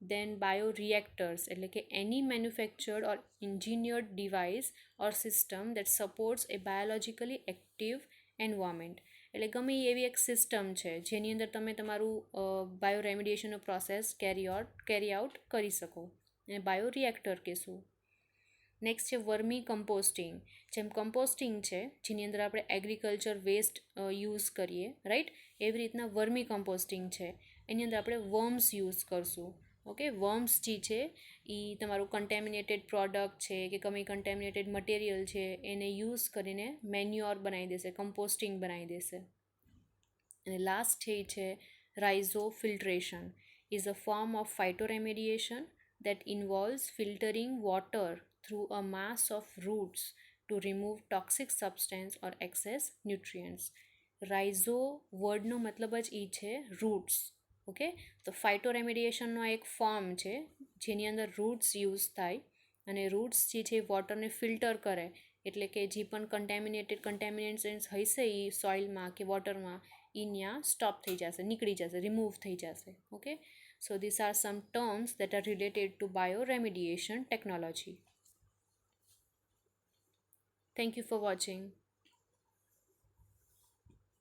દેન બાયોરિએક્ટર્સ એટલે કે એની manufactured or engineered device or system that supports a biologically active environment. એટલે ગમે એવી એક સિસ્ટમ છે જેની અંદર તમે તમારું બાયોરેમિડિએશનનો પ્રોસેસ કેરી આઉટ કરી શકો, અને બાયોરિએક્ટર કહેશું. નેક્સ્ટ છે વર્મી કમ્પોસ્ટિંગ. જેમ કમ્પોસ્ટિંગ છે જેની અંદર આપણે એગ્રીકલ્ચર વેસ્ટ યુઝ કરીએ, રાઈટ, એવી રીતના વર્મી કમ્પોસ્ટિંગ છે એની અંદર આપણે વર્મ્સ યુઝ કરશું. ઓકે, વર્મ્સ જે છે એ તમારું કન્ટેમિનેટેડ પ્રોડક્ટ છે કે ગમે કન્ટેમિનેટેડ મટીરિયલ છે એને યુઝ કરીને મેન્યુઅર બનાવી દેશે, કમ્પોસ્ટિંગ બનાવી દેશે. અને લાસ્ટ છે rhizo filtration is a form of phytoremediation that involves filtering water through a mass of roots to remove toxic substance or excess nutrients. રાઇઝો વર્ડનો મતલબ જ એ છે રૂટ્સ. ઓકે, તો ફાઇટોરેમિડિએશનનો એક ફોર્મ છે જેની અંદર રૂટ્સ યુઝ થાય અને રૂટ્સ જે છે વોટરને ફિલ્ટર કરે, એટલે કે જે પણ કન્ટેમિનેન્ટ્સ હશે એ સોઇલમાં કે વોટરમાં એ ત્યાં સ્ટોપ થઈ જશે, નીકળી જશે, રિમૂવ થઈ જશે. Okay, so these are some terms that are related to bioremediation technology. Thank you for watching.